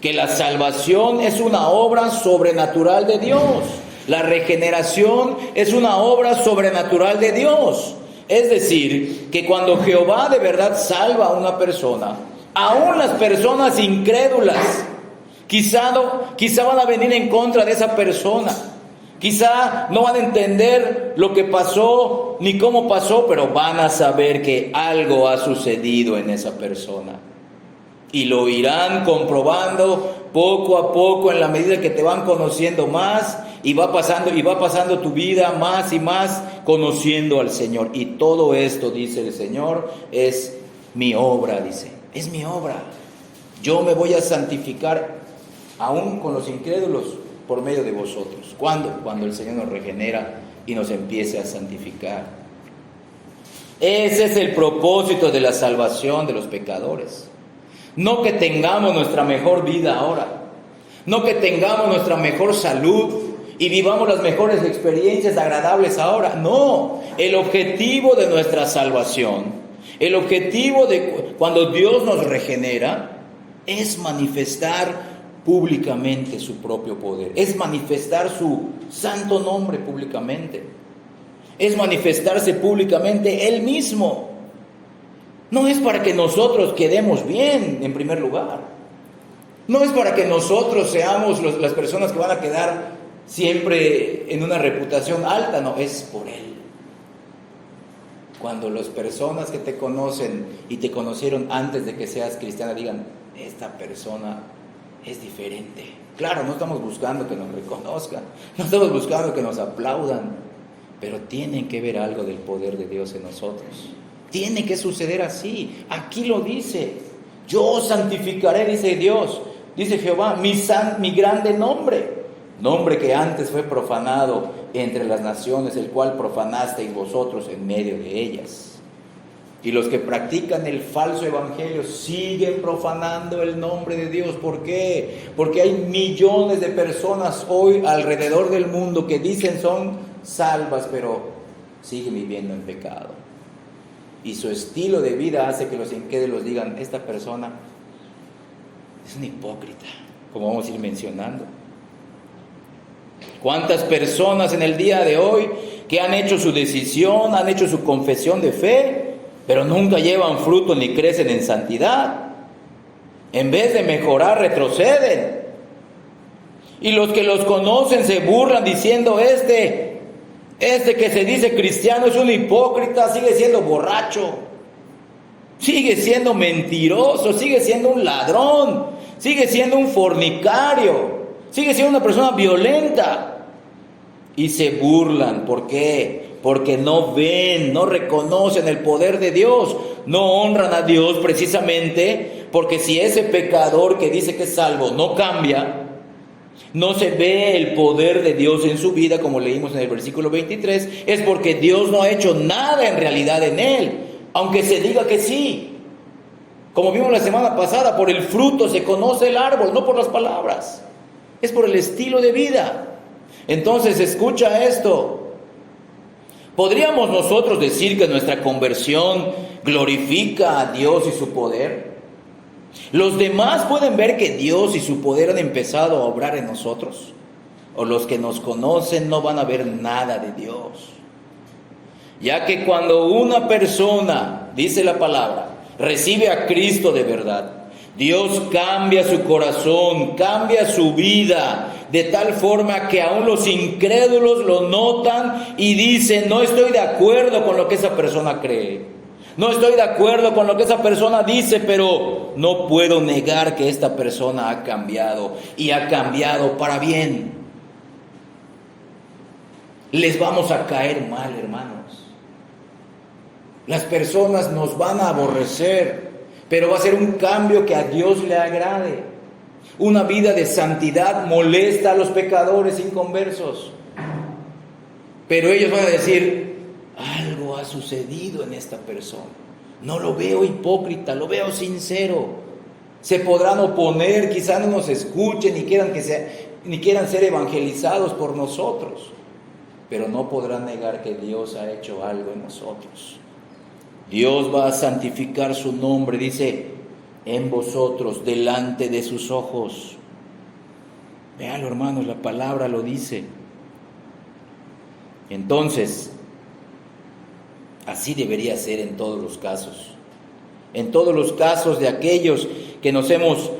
que la salvación es una obra sobrenatural de Dios. La regeneración es una obra sobrenatural de Dios. Es decir, que cuando Jehová de verdad salva a una persona, aún las personas incrédulas quizá van a venir en contra de esa persona. Quizá no van a entender lo que pasó ni cómo pasó, pero van a saber que algo ha sucedido en esa persona. Y lo irán comprobando poco a poco en la medida que te van conociendo más, y va pasando tu vida más y más conociendo al Señor. Y todo esto, dice el Señor, es mi obra, dice, es mi obra. Yo me voy a santificar aún con los incrédulos por medio de vosotros. ¿Cuándo? Cuando el Señor nos regenera y nos empiece a santificar. Ese es el propósito de la salvación de los pecadores. No que tengamos nuestra mejor vida ahora, no que tengamos nuestra mejor salud y vivamos las mejores experiencias agradables ahora. No, el objetivo de nuestra salvación, el objetivo de cuando Dios nos regenera, es manifestar públicamente su propio poder, es manifestar su santo nombre públicamente, es manifestarse públicamente Él mismo. No es para que nosotros quedemos bien en primer lugar, no es para que nosotros seamos las personas que van a quedar siempre en una reputación alta, no, es por Él. Cuando las personas que te conocen y te conocieron antes de que seas cristiana digan, esta persona es diferente. Claro, no estamos buscando que nos reconozcan, no estamos buscando que nos aplaudan, pero tienen que ver algo del poder de Dios en nosotros. Tiene que suceder así. Aquí lo dice: yo santificaré, dice Dios, dice Jehová, mi grande nombre que antes fue profanado entre las naciones, el cual profanasteis vosotros en medio de ellas. Y los que practican el falso evangelio siguen profanando el nombre de Dios. ¿Por qué? Porque hay millones de personas hoy alrededor del mundo que dicen son salvas, pero siguen viviendo en pecado. Y su estilo de vida hace que los incrédulos digan, esta persona es un hipócrita, como vamos a ir mencionando. ¿Cuántas personas en el día de hoy que han hecho su decisión, han hecho su confesión de fe, pero nunca llevan fruto ni crecen en santidad? En vez de mejorar, retroceden. Y los que los conocen se burlan diciendo, Este que se dice cristiano es un hipócrita, sigue siendo borracho, sigue siendo mentiroso, sigue siendo un ladrón, sigue siendo un fornicario, sigue siendo una persona violenta. Y se burlan. ¿Por qué? Porque no ven, no reconocen el poder de Dios, no honran a Dios precisamente porque si ese pecador que dice que es salvo no cambia, no se ve el poder de Dios en su vida, como leímos en el versículo 23, es porque Dios no ha hecho nada en realidad en él, aunque se diga que sí. Como vimos la semana pasada, por el fruto se conoce el árbol, no por las palabras, es por el estilo de vida. Entonces, escucha esto. ¿Podríamos nosotros decir que nuestra conversión glorifica a Dios y su poder? ¿Los demás pueden ver que Dios y su poder han empezado a obrar en nosotros? ¿O los que nos conocen no van a ver nada de Dios? Ya que cuando una persona, dice la palabra, recibe a Cristo de verdad, Dios cambia su corazón, cambia su vida, de tal forma que aún los incrédulos lo notan y dicen: no estoy de acuerdo con lo que esa persona cree, no estoy de acuerdo con lo que esa persona dice, pero no puedo negar que esta persona ha cambiado y ha cambiado para bien. Les vamos a caer mal, hermanos. Las personas nos van a aborrecer, pero va a ser un cambio que a Dios le agrade. Una vida de santidad molesta a los pecadores inconversos. Pero ellos van a decir: algo ha sucedido en esta persona. No lo veo hipócrita, lo veo sincero. Se podrán oponer, quizás no nos escuchen ni quieran ser evangelizados por nosotros, pero no podrán negar que Dios ha hecho algo en nosotros. Dios va a santificar su nombre, dice, en vosotros, delante de sus ojos. Véanlo, hermanos, la palabra lo dice. Entonces, así debería ser en todos los casos. En todos los casos de aquellos que nos hemos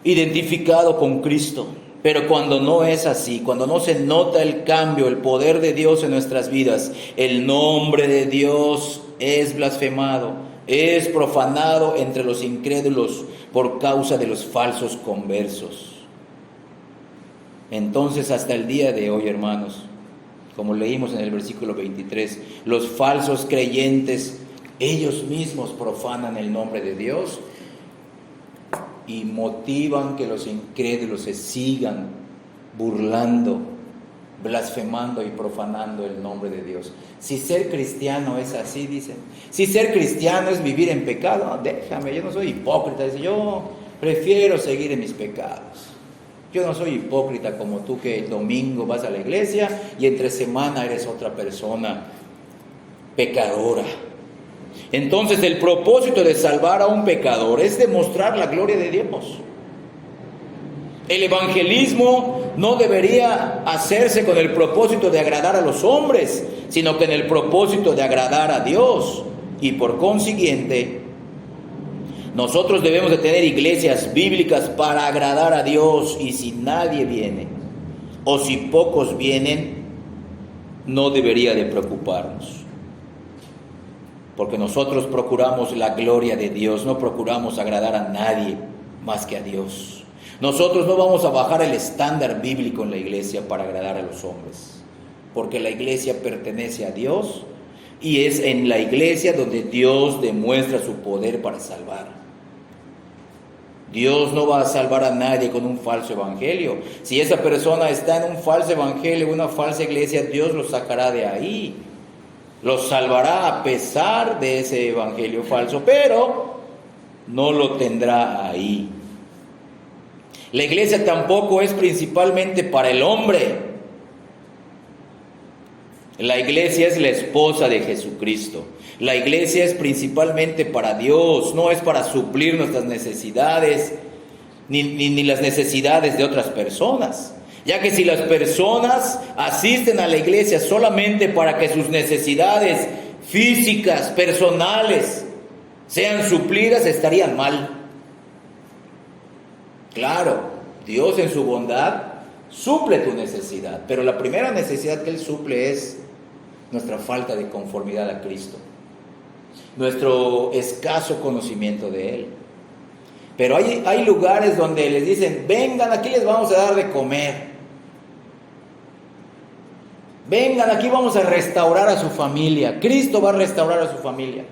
identificado con Cristo. Pero cuando no es así, cuando no se nota el cambio, el poder de Dios en nuestras vidas, el nombre de Dios es blasfemado, es profanado entre los incrédulos por causa de los falsos conversos. Entonces, hasta el día de hoy, hermanos, como leímos en el versículo 23, los falsos creyentes, ellos mismos profanan el nombre de Dios y motivan que los incrédulos se sigan burlando, blasfemando y profanando el nombre de Dios. Si ser cristiano es así, dicen, si ser cristiano es vivir en pecado, no, déjame, yo no soy hipócrita, dice, yo prefiero seguir en mis pecados. Yo no soy hipócrita como tú, que el domingo vas a la iglesia y entre semana eres otra persona pecadora. Entonces, el propósito de salvar a un pecador es demostrar la gloria de Dios. El evangelismo no debería hacerse con el propósito de agradar a los hombres, sino con el propósito de agradar a Dios. Y por consiguiente, nosotros debemos de tener iglesias bíblicas para agradar a Dios. Y si nadie viene, o si pocos vienen, no debería de preocuparnos. Porque nosotros procuramos la gloria de Dios, no procuramos agradar a nadie más que a Dios. Nosotros no vamos a bajar el estándar bíblico en la iglesia para agradar a los hombres, porque la iglesia pertenece a Dios y es en la iglesia donde Dios demuestra su poder para salvar. Dios no va a salvar a nadie con un falso evangelio. Si esa persona está en un falso evangelio, una falsa iglesia, Dios lo sacará de ahí. Los salvará a pesar de ese evangelio falso, pero no lo tendrá ahí. La iglesia tampoco es principalmente para el hombre. La iglesia es la esposa de Jesucristo. La iglesia es principalmente para Dios, no es para suplir nuestras necesidades, ni las necesidades de otras personas. Ya que si las personas asisten a la iglesia solamente para que sus necesidades físicas, personales, sean suplidas, estarían mal. Claro, Dios en su bondad suple tu necesidad, pero la primera necesidad que Él suple es nuestra falta de conformidad a Cristo, nuestro escaso conocimiento de Él. Pero hay lugares donde les dicen, vengan, aquí les vamos a dar de comer. Vengan, aquí vamos a restaurar a su familia. Cristo va a restaurar a su familia.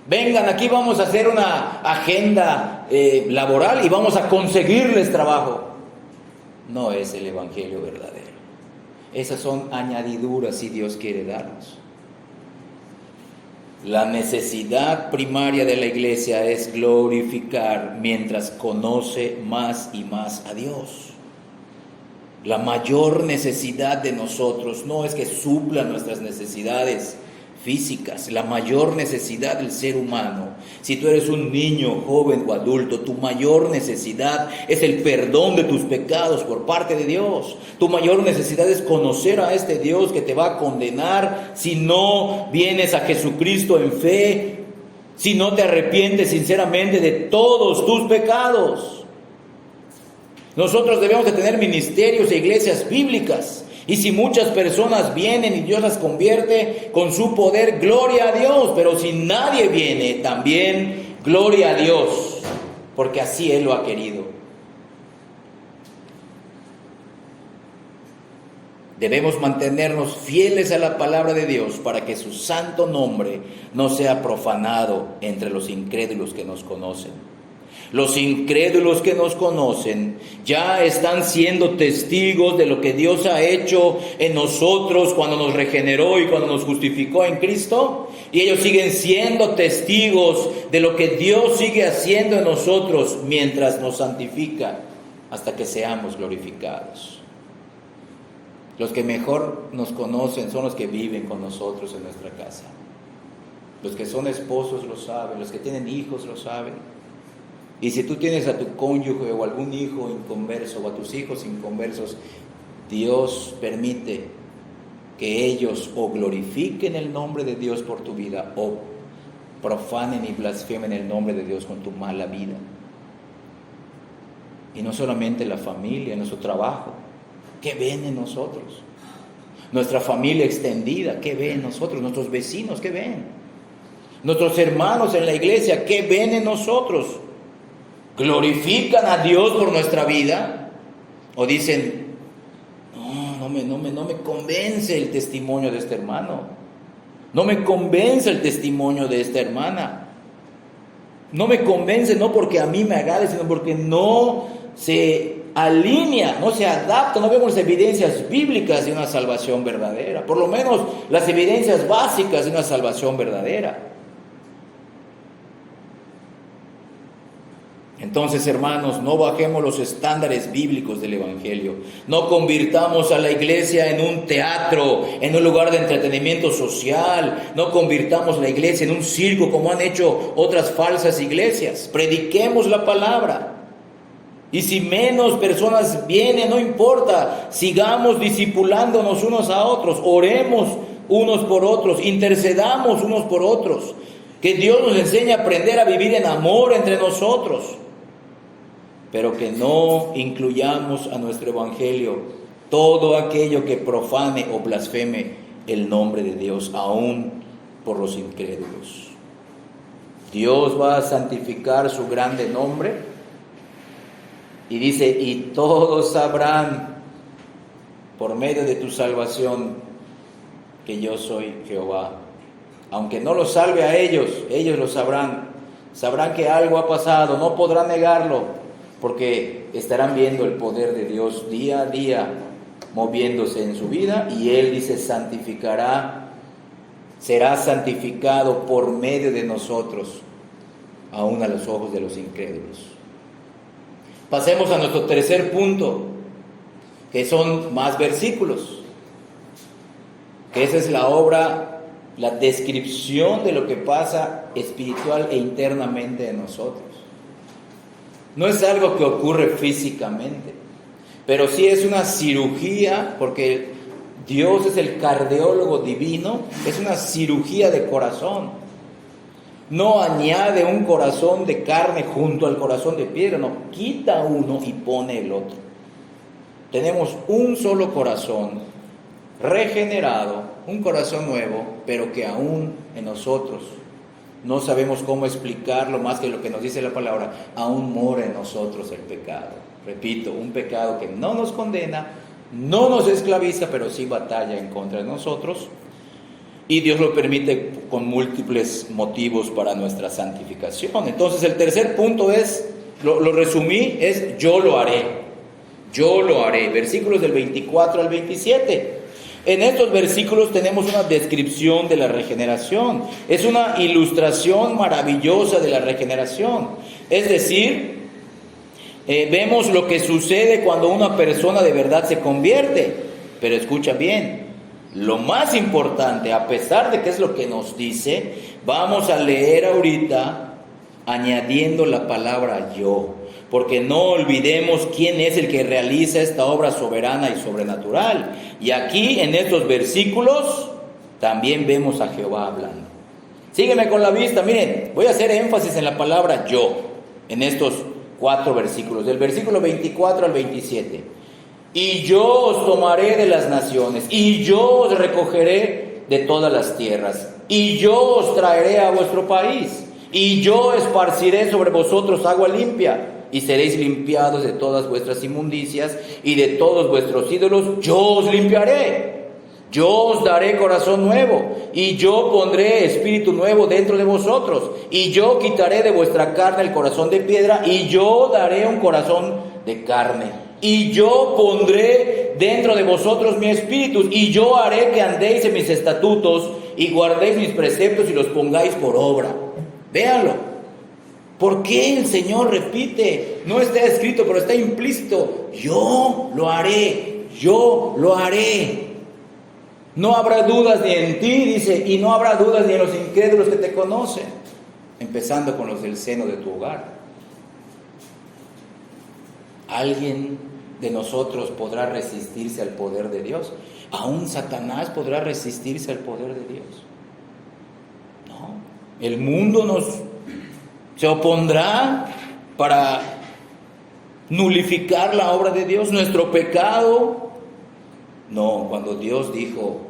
Vengan, aquí vamos a hacer una agenda laboral y vamos a conseguirles trabajo. No es el evangelio verdadero. Esas son añadiduras si Dios quiere darnos. La necesidad primaria de la iglesia es glorificar mientras conoce más y más a Dios. La mayor necesidad de nosotros no es que supla nuestras necesidades físicas. La mayor necesidad del ser humano, si tú eres un niño, joven o adulto, tu mayor necesidad es el perdón de tus pecados por parte de Dios. Tu mayor necesidad es conocer a este Dios que te va a condenar si no vienes a Jesucristo en fe, si no te arrepientes sinceramente de todos tus pecados. Nosotros debemos de tener ministerios e iglesias bíblicas. Y si muchas personas vienen y Dios las convierte con su poder, gloria a Dios. Pero si nadie viene, también gloria a Dios, porque así Él lo ha querido. Debemos mantenernos fieles a la palabra de Dios para que su santo nombre no sea profanado entre los incrédulos que nos conocen. Los incrédulos que nos conocen ya están siendo testigos de lo que Dios ha hecho en nosotros cuando nos regeneró y cuando nos justificó en Cristo. Y ellos siguen siendo testigos de lo que Dios sigue haciendo en nosotros mientras nos santifica hasta que seamos glorificados. Los que mejor nos conocen son los que viven con nosotros en nuestra casa. Los que son esposos lo saben, los que tienen hijos lo saben. Y si tú tienes a tu cónyuge o algún hijo inconverso o a tus hijos inconversos, Dios permite que ellos o glorifiquen el nombre de Dios por tu vida o profanen y blasfemen el nombre de Dios con tu mala vida. Y no solamente la familia, nuestro trabajo, ¿qué ven en nosotros? Nuestra familia extendida, ¿qué ven en nosotros? Nuestros vecinos, ¿qué ven? Nuestros hermanos en la iglesia, ¿qué ven en nosotros? ¿Glorifican a Dios por nuestra vida? ¿O dicen, no me convence el testimonio de este hermano? No me convence el testimonio de esta hermana. No me convence no porque a mí me agrade, sino porque no se alinea, no se adapta, no vemos evidencias bíblicas de una salvación verdadera. Por lo menos las evidencias básicas de una salvación verdadera. Entonces, hermanos, no bajemos los estándares bíblicos del Evangelio. No convirtamos a la iglesia en un teatro, en un lugar de entretenimiento social. No convirtamos la iglesia en un circo como han hecho otras falsas iglesias. Prediquemos la palabra. Y si menos personas vienen, no importa. Sigamos discipulándonos unos a otros. Oremos unos por otros. Intercedamos unos por otros. Que Dios nos enseñe a aprender a vivir en amor entre nosotros. Pero que no incluyamos a nuestro evangelio todo aquello que profane o blasfeme el nombre de Dios, aún por los incrédulos. Dios va a santificar su grande nombre y dice, y todos sabrán por medio de tu salvación que yo soy Jehová. Aunque no los salve a ellos, ellos lo sabrán. Sabrán que algo ha pasado, no podrán negarlo. Porque estarán viendo el poder de Dios día a día moviéndose en su vida. Y Él dice, santificará, será santificado por medio de nosotros, aún a los ojos de los incrédulos. Pasemos a nuestro tercer punto, que son más versículos. Que esa es la obra, la descripción de lo que pasa espiritual e internamente en nosotros. No es algo que ocurre físicamente, pero sí es una cirugía, porque Dios es el cardiólogo divino, es una cirugía de corazón. No añade un corazón de carne junto al corazón de piedra, no, quita uno y pone el otro. Tenemos un solo corazón regenerado, un corazón nuevo, pero que aún en nosotros no sabemos cómo explicarlo más que lo que nos dice la palabra, aún mora en nosotros el pecado. Repito, un pecado que no nos condena, no nos esclaviza, pero sí batalla en contra de nosotros. Y Dios lo permite con múltiples motivos para nuestra santificación. Entonces el tercer punto es, lo resumí, es yo lo haré. Yo lo haré. Versículos del 24 al 27. En estos versículos tenemos una descripción de la regeneración. Es una ilustración maravillosa de la regeneración. Es decir, vemos lo que sucede cuando una persona de verdad se convierte. Pero escucha bien, lo más importante, a pesar de que es lo que nos dice, vamos a leer ahorita añadiendo la palabra yo. Porque no olvidemos quién es el que realiza esta obra soberana y sobrenatural. Y aquí en estos versículos también vemos a Jehová hablando. Sígueme con la vista, miren, voy a hacer énfasis en la palabra yo, en estos 4 versículos, del versículo 24 al 27. Y yo os tomaré de las naciones, y yo os recogeré de todas las tierras, y yo os traeré a vuestro país, y yo esparciré sobre vosotros agua limpia, y seréis limpiados de todas vuestras inmundicias, y de todos vuestros ídolos yo os limpiaré. Yo os daré corazón nuevo, y yo pondré espíritu nuevo dentro de vosotros, y yo quitaré de vuestra carne el corazón de piedra, y yo daré un corazón de carne, y yo pondré dentro de vosotros mi espíritu, y yo haré que andéis en mis estatutos, y guardéis mis preceptos, y los pongáis por obra. Véanlo. ¿Por qué el Señor repite? No está escrito, pero está implícito. Yo lo haré, yo lo haré. No habrá dudas ni en ti, dice, y no habrá dudas ni en los incrédulos que te conocen, empezando con los del seno de tu hogar. ¿Alguien de nosotros podrá resistirse al poder de Dios? ¿Aún Satanás podrá resistirse al poder de Dios? No. El mundo se opondrá para nulificar la obra de Dios, nuestro pecado. No, cuando Dios dijo,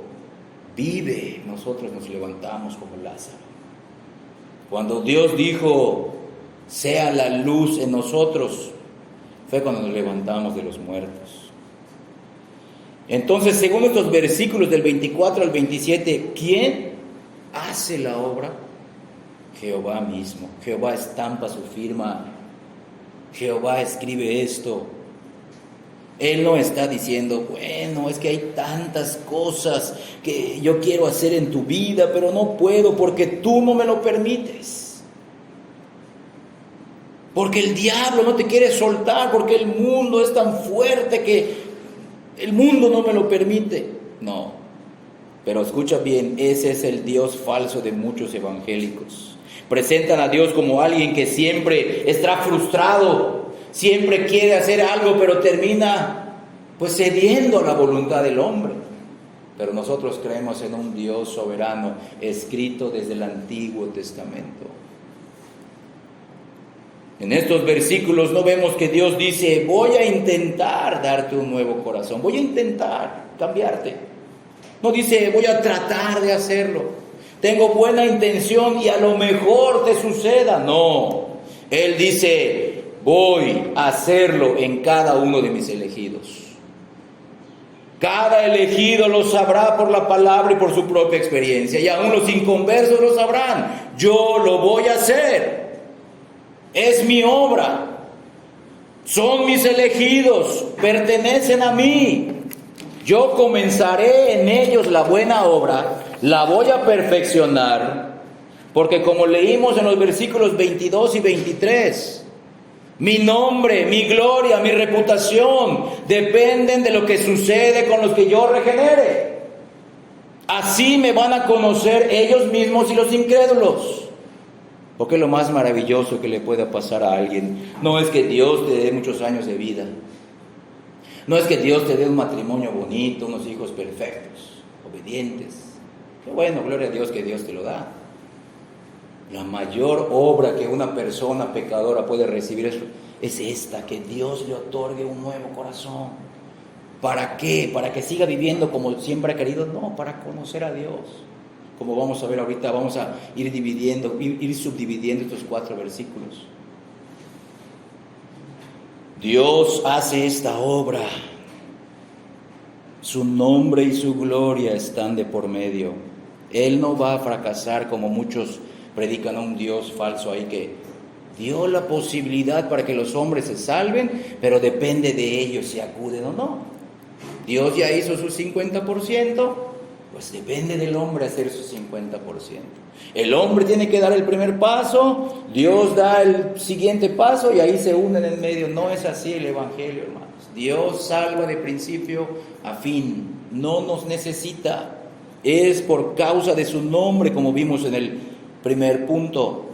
vive, nosotros nos levantamos como Lázaro. Cuando Dios dijo, sea la luz en nosotros, fue cuando nos levantamos de los muertos. Entonces, según estos versículos del 24 al 27, ¿quién hace la obra? Jehová mismo. Jehová estampa su firma. Jehová escribe esto. Él no está diciendo, bueno, es que hay tantas cosas que yo quiero hacer en tu vida, pero no puedo porque tú no me lo permites. Porque el diablo no te quiere soltar, porque el mundo es tan fuerte que el mundo no me lo permite. No, pero escucha bien, ese es el Dios falso de muchos evangélicos. Presentan a Dios como alguien que siempre está frustrado, siempre quiere hacer algo, pero termina pues cediendo a la voluntad del hombre. Pero nosotros creemos en un Dios soberano, escrito desde el Antiguo Testamento. En estos versículos no vemos que Dios dice, voy a intentar darte un nuevo corazón, voy a intentar cambiarte. No dice, voy a tratar de hacerlo. Tengo buena intención y a lo mejor te suceda. No, Él dice, voy a hacerlo en cada uno de mis elegidos. Cada elegido lo sabrá por la palabra y por su propia experiencia. Y aún los inconversos lo sabrán. Yo lo voy a hacer. Es mi obra. Son mis elegidos. Pertenecen a mí. Yo comenzaré en ellos la buena obra. La voy a perfeccionar, porque como leímos en los versículos 22 y 23, mi nombre, mi gloria, mi reputación dependen de lo que sucede con los que yo regenere. Así me van a conocer ellos mismos y los incrédulos. Porque lo más maravilloso que le pueda pasar a alguien no es que Dios te dé muchos años de vida, no es que Dios te dé un matrimonio bonito, unos hijos perfectos, obedientes. Qué bueno, gloria a Dios que Dios te lo da. La mayor obra que una persona pecadora puede recibir es esta, que Dios le otorgue un nuevo corazón. ¿Para qué? ¿Para que siga viviendo como siempre ha querido? No, para conocer a Dios. Como vamos a ver ahorita, vamos a ir subdividiendo estos 4 versículos. Dios hace esta obra. Su nombre y su gloria están de por medio. Él no va a fracasar como muchos predican a un Dios falso ahí que dio la posibilidad para que los hombres se salven, pero depende de ellos si acuden o no. Dios ya hizo su 50%, pues depende del hombre hacer su 50%. El hombre tiene que dar el primer paso, Dios da el siguiente paso y ahí se unen en medio. No es así el Evangelio, hermanos. Dios salva de principio a fin, no nos necesita. Es por causa de su nombre, como vimos en el primer punto,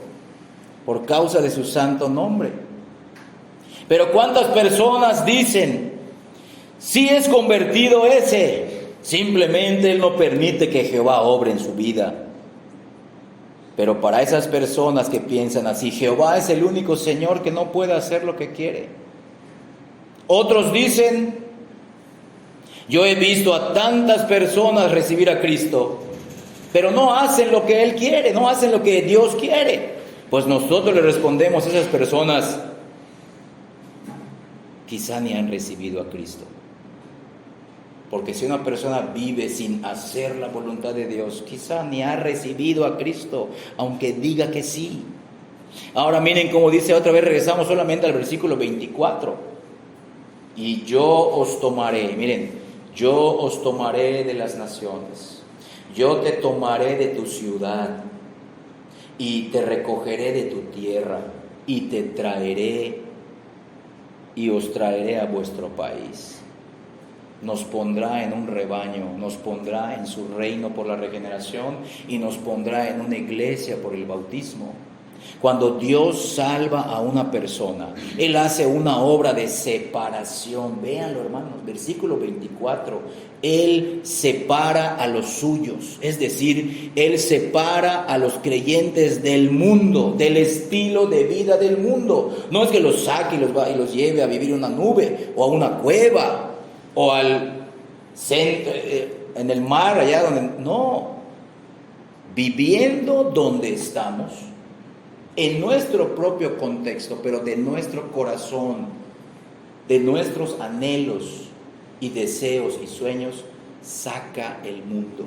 por causa de su santo nombre. Pero ¿cuántas personas dicen, si es convertido ese, simplemente él no permite que Jehová obre en su vida? Pero para esas personas que piensan así, Jehová es el único Señor que no puede hacer lo que quiere. Otros dicen, yo he visto a tantas personas recibir a Cristo, pero no hacen lo que Él quiere, no hacen lo que Dios quiere. Pues nosotros le respondemos a esas personas, quizá ni han recibido a Cristo. Porque si una persona vive sin hacer la voluntad de Dios, quizá ni ha recibido a Cristo, aunque diga que sí. Ahora miren cómo dice otra vez, regresamos solamente al versículo 24. Y yo os tomaré, miren, yo os tomaré de las naciones. Yo te tomaré de tu ciudad y te recogeré de tu tierra y te traeré y os traeré a vuestro país. Nos pondrá en un rebaño, nos pondrá en su reino por la regeneración y nos pondrá en una iglesia por el bautismo. Cuando Dios salva a una persona, Él hace una obra de separación. Véanlo, hermanos, versículo 24. Él separa a los suyos, es decir, Él separa a los creyentes del mundo, del estilo de vida del mundo. No es que los saque y los lleve a vivir en una nube o a una cueva o al centro, en el mar, allá donde... No, viviendo donde estamos, en nuestro propio contexto, pero de nuestro corazón, de nuestros anhelos y deseos y sueños, saca el mundo.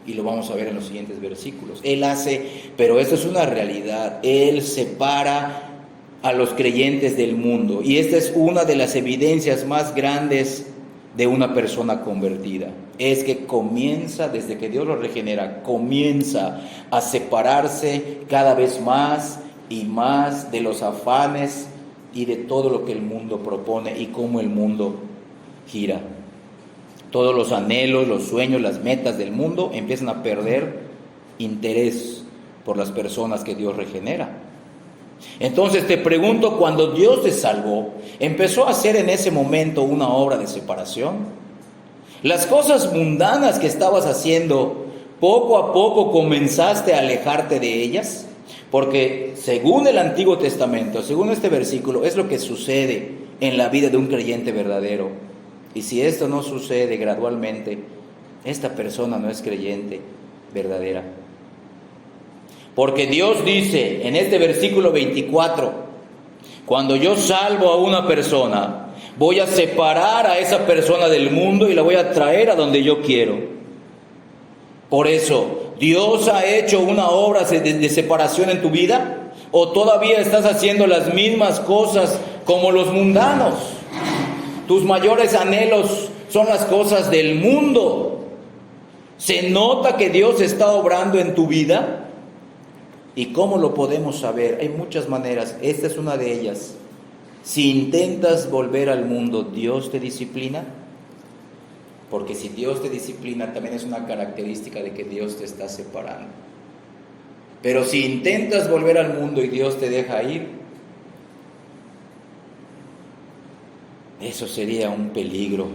Y lo vamos a ver en los siguientes versículos. Él hace, pero esto es una realidad, Él separa a los creyentes del mundo. Y esta es una de las evidencias más grandes de una persona convertida. Es que comienza, desde que Dios lo regenera, comienza a separarse cada vez más y más de los afanes y de todo lo que el mundo propone y cómo el mundo gira. Todos los anhelos, los sueños, las metas del mundo empiezan a perder interés por las personas que Dios regenera. Entonces te pregunto, cuando Dios te salvó, ¿empezó a hacer en ese momento una obra de separación? Las cosas mundanas que estabas haciendo, poco a poco comenzaste a alejarte de ellas, porque según el Antiguo Testamento, según este versículo, es lo que sucede en la vida de un creyente verdadero. Y si esto no sucede gradualmente, esta persona no es creyente verdadera. Porque Dios dice en este versículo 24, cuando yo salvo a una persona, voy a separar a esa persona del mundo y la voy a traer a donde yo quiero. Por eso, ¿Dios ha hecho una obra de separación en tu vida? ¿O todavía estás haciendo las mismas cosas como los mundanos? Tus mayores anhelos son las cosas del mundo. ¿Se nota que Dios está obrando en tu vida? ¿Y cómo lo podemos saber? Hay muchas maneras, esta es una de ellas. Si intentas volver al mundo, ¿Dios te disciplina? Porque si Dios te disciplina, también es una característica de que Dios te está separando. Pero si intentas volver al mundo y Dios te deja ir, eso sería un peligro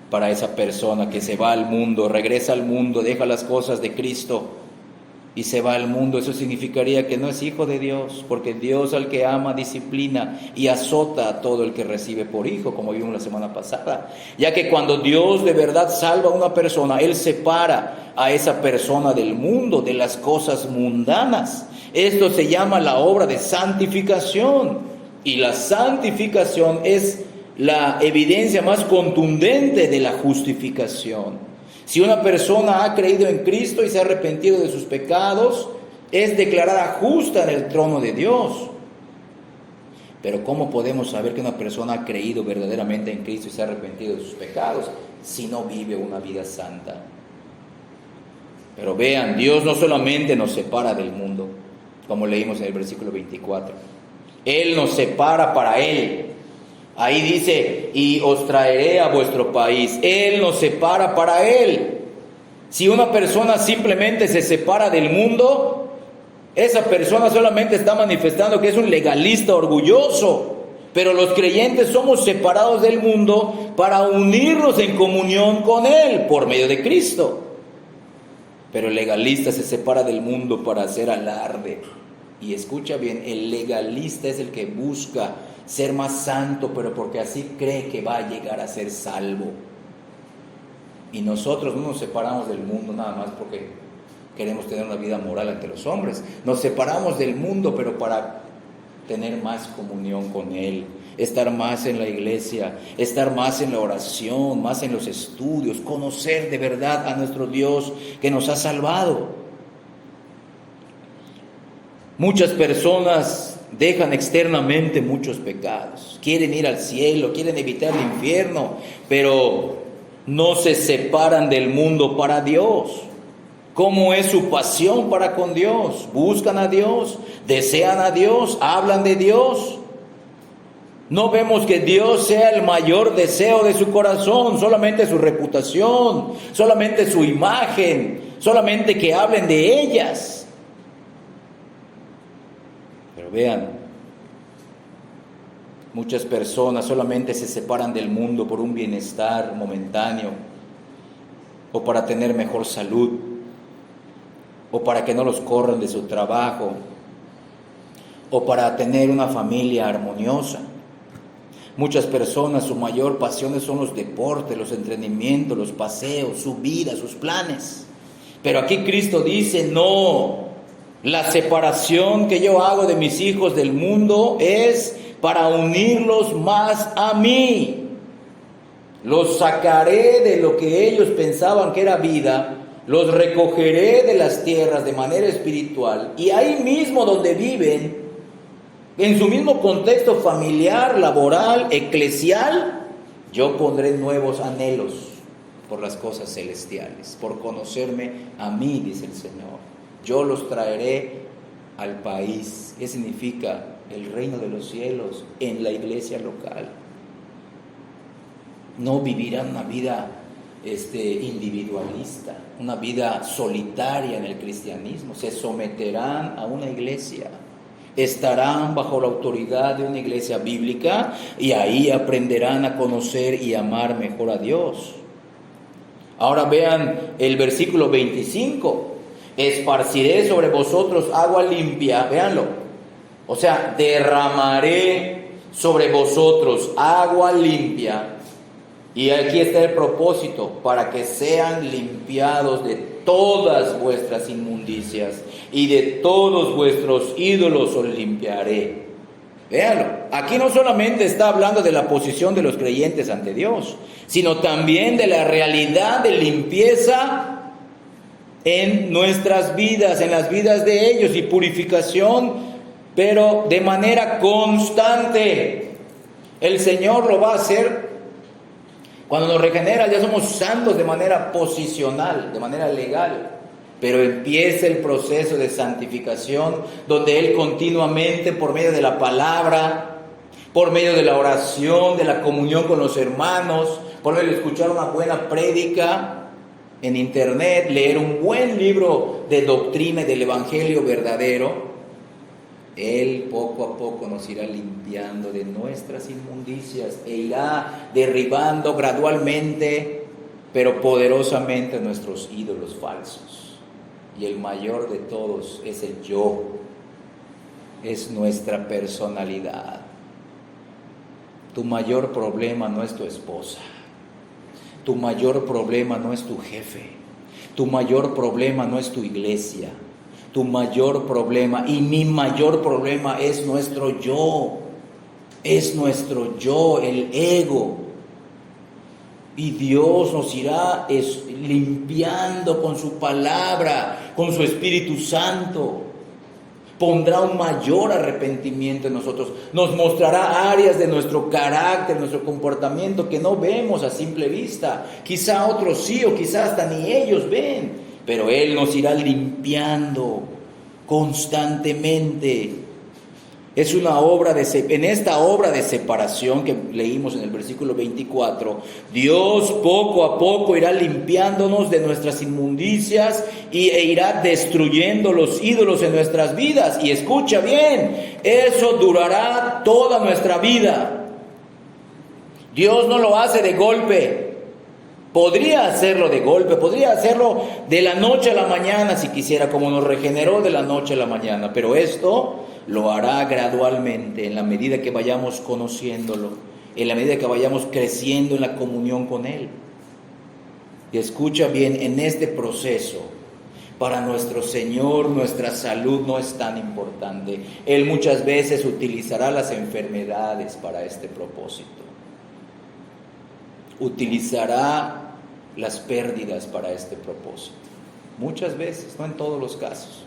para esa persona que se va al mundo, regresa al mundo, deja las cosas de Cristo y se va al mundo, eso significaría que no es hijo de Dios, porque Dios al que ama disciplina y azota a todo el que recibe por hijo, como vimos la semana pasada. Ya que cuando Dios de verdad salva a una persona, Él separa a esa persona del mundo, de las cosas mundanas. Esto se llama la obra de santificación, y la santificación es la evidencia más contundente de la justificación. Si una persona ha creído en Cristo y se ha arrepentido de sus pecados, es declarada justa en el trono de Dios. Pero ¿cómo podemos saber que una persona ha creído verdaderamente en Cristo y se ha arrepentido de sus pecados si no vive una vida santa? Pero vean, Dios no solamente nos separa del mundo, como leímos en el versículo 24. Él nos separa para Él. Ahí dice, y os traeré a vuestro país. Él nos separa para Él. Si una persona simplemente se separa del mundo, esa persona solamente está manifestando que es un legalista orgulloso. Pero los creyentes somos separados del mundo para unirnos en comunión con Él por medio de Cristo. Pero el legalista se separa del mundo para hacer alarde. Y escucha bien, el legalista es el que busca ser más santo, pero porque así cree que va a llegar a ser salvo. Y nosotros no nos separamos del mundo nada más porque queremos tener una vida moral ante los hombres. Nos separamos del mundo, pero para tener más comunión con Él, estar más en la iglesia, estar más en la oración, más en los estudios, conocer de verdad a nuestro Dios que nos ha salvado. Muchas personas dejan externamente muchos pecados, quieren ir al cielo, quieren evitar el infierno, pero no se separan del mundo para Dios. ¿Cómo es su pasión para con Dios? Buscan a Dios, desean a Dios, hablan de Dios. No vemos que Dios sea el mayor deseo de su corazón, solamente su reputación, solamente su imagen, solamente que hablen de ellas. Pero vean, muchas personas solamente se separan del mundo por un bienestar momentáneo, o para tener mejor salud, o para que no los corran de su trabajo, o para tener una familia armoniosa. Muchas personas, su mayor pasión son los deportes, los entretenimientos, los paseos, su vida, sus planes. Pero aquí Cristo dice, no, la separación que yo hago de mis hijos del mundo es para unirlos más a mí. Los sacaré de lo que ellos pensaban que era vida, los recogeré de las tierras de manera espiritual, y ahí mismo donde viven, en su mismo contexto familiar, laboral, eclesial, yo pondré nuevos anhelos por las cosas celestiales, por conocerme a mí, dice el Señor. Yo los traeré al país. ¿Qué significa? El reino de los cielos en la iglesia local. No vivirán una vida individualista, una vida solitaria en el cristianismo. Se someterán a una iglesia, estarán bajo la autoridad de una iglesia bíblica, y ahí aprenderán a conocer y amar mejor a Dios. Ahora vean el versículo 25. Esparciré sobre vosotros agua limpia, véanlo, o sea, derramaré sobre vosotros agua limpia, y aquí está el propósito, para que sean limpiados de todas vuestras inmundicias, y de todos vuestros ídolos os limpiaré. Véanlo, aquí no solamente está hablando de la posición de los creyentes ante Dios, sino también de la realidad de limpieza en nuestras vidas, en las vidas de ellos, y purificación, pero de manera constante. El Señor lo va a hacer cuando nos regenera. Ya somos santos de manera posicional, de manera legal, pero empieza el proceso de santificación, donde Él continuamente, por medio de la palabra, por medio de la oración, de la comunión con los hermanos, por medio de escuchar una buena prédica en internet, leer un buen libro de doctrina y del evangelio verdadero, Él poco a poco nos irá limpiando de nuestras inmundicias e irá derribando gradualmente, pero poderosamente, nuestros ídolos falsos. Y el mayor de todos es el yo, es nuestra personalidad. Tu mayor problema no es tu esposa, tu mayor problema no es tu jefe, tu mayor problema no es tu iglesia, tu mayor problema y mi mayor problema es nuestro yo, el ego. Y Dios nos irá limpiando con su palabra, con su Espíritu Santo. Pondrá un mayor arrepentimiento en nosotros. Nos mostrará áreas de nuestro carácter, nuestro comportamiento que no vemos a simple vista. Quizá otros sí, o quizá hasta ni ellos ven. Pero Él nos irá limpiando constantemente. Es una en esta obra de separación que leímos en el versículo 24, Dios poco a poco irá limpiándonos de nuestras inmundicias e irá destruyendo los ídolos en nuestras vidas. Y escucha bien, eso durará toda nuestra vida. Dios no lo hace de golpe. Podría hacerlo de golpe, podría hacerlo de la noche a la mañana si quisiera, como nos regeneró de la noche a la mañana, pero esto lo hará gradualmente, en la medida que vayamos conociéndolo, en la medida que vayamos creciendo en la comunión con Él. Y escucha bien, en este proceso, para nuestro Señor, nuestra salud no es tan importante. Él muchas veces utilizará las enfermedades para este propósito. Utilizará las pérdidas para este propósito. Muchas veces, no en todos los casos.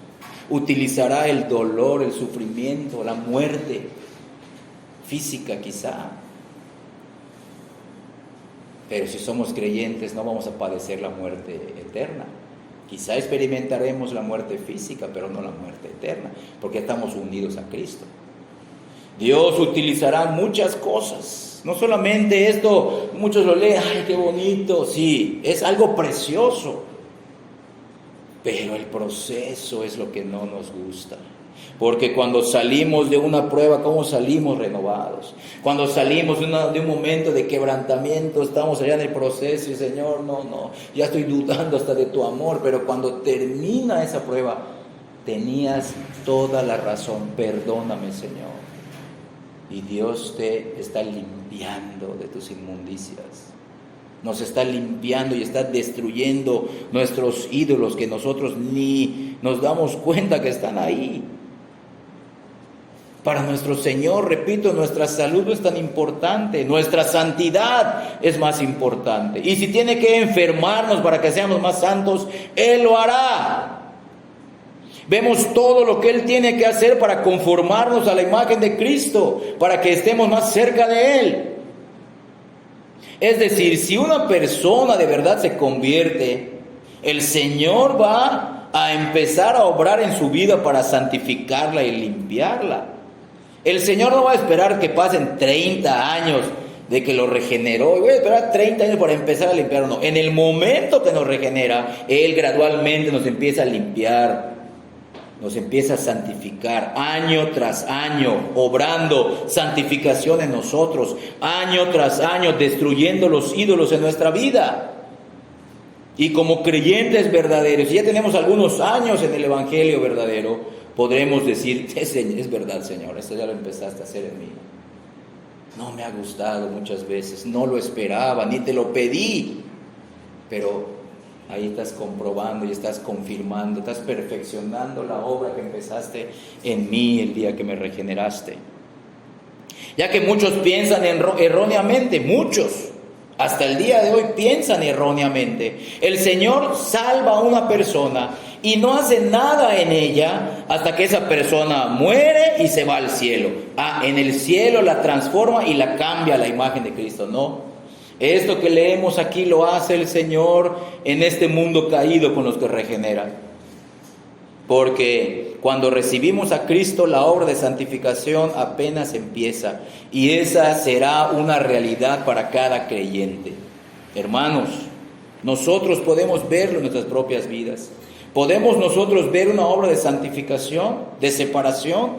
Utilizará el dolor, el sufrimiento, la muerte física quizá. Pero si somos creyentes no vamos a padecer la muerte eterna. Quizá experimentaremos la muerte física, pero no la muerte eterna, porque estamos unidos a Cristo. Dios utilizará muchas cosas. No solamente esto, muchos lo leen, ¡ay, qué bonito! Sí, es algo precioso. Pero el proceso es lo que no nos gusta. Porque cuando salimos de una prueba, ¿cómo salimos renovados? Cuando salimos de un momento de quebrantamiento, estamos allá en el proceso y Señor, no, ya estoy dudando hasta de tu amor. Pero cuando termina esa prueba, tenías toda la razón, perdóname Señor. Y Dios te está limpiando de tus inmundicias. Nos está limpiando y está destruyendo nuestros ídolos que nosotros ni nos damos cuenta que están ahí. Para nuestro Señor, repito, nuestra salud no es tan importante, nuestra santidad es más importante. Y si tiene que enfermarnos para que seamos más santos, Él lo hará. Vemos todo lo que Él tiene que hacer para conformarnos a la imagen de Cristo, para que estemos más cerca de Él. Es decir, si una persona de verdad se convierte, el Señor va a empezar a obrar en su vida para santificarla y limpiarla. El Señor no va a esperar que pasen 30 años de que lo regeneró. Y voy a esperar 30 años para empezar a limpiarlo. No, en el momento que nos regenera, Él gradualmente nos empieza a limpiar. Nos empieza a santificar año tras año, obrando santificación en nosotros, año tras año, destruyendo los ídolos en nuestra vida. Y como creyentes verdaderos, si ya tenemos algunos años en el Evangelio verdadero, podremos decir, es verdad Señor, esto ya lo empezaste a hacer en mí. No me ha gustado muchas veces, no lo esperaba, ni te lo pedí, pero ahí estás comprobando y estás confirmando, estás perfeccionando la obra que empezaste en mí el día que me regeneraste. Ya que muchos piensan erróneamente, muchos, hasta el día de hoy piensan erróneamente. El Señor salva a una persona y no hace nada en ella hasta que esa persona muere y se va al cielo. En el cielo la transforma y la cambia a la imagen de Cristo, no. Esto que leemos aquí lo hace el Señor en este mundo caído con los que regenera. Porque cuando recibimos a Cristo, la obra de santificación apenas empieza. Y esa será una realidad para cada creyente. Hermanos, nosotros podemos verlo en nuestras propias vidas. Podemos nosotros ver una obra de santificación, de separación.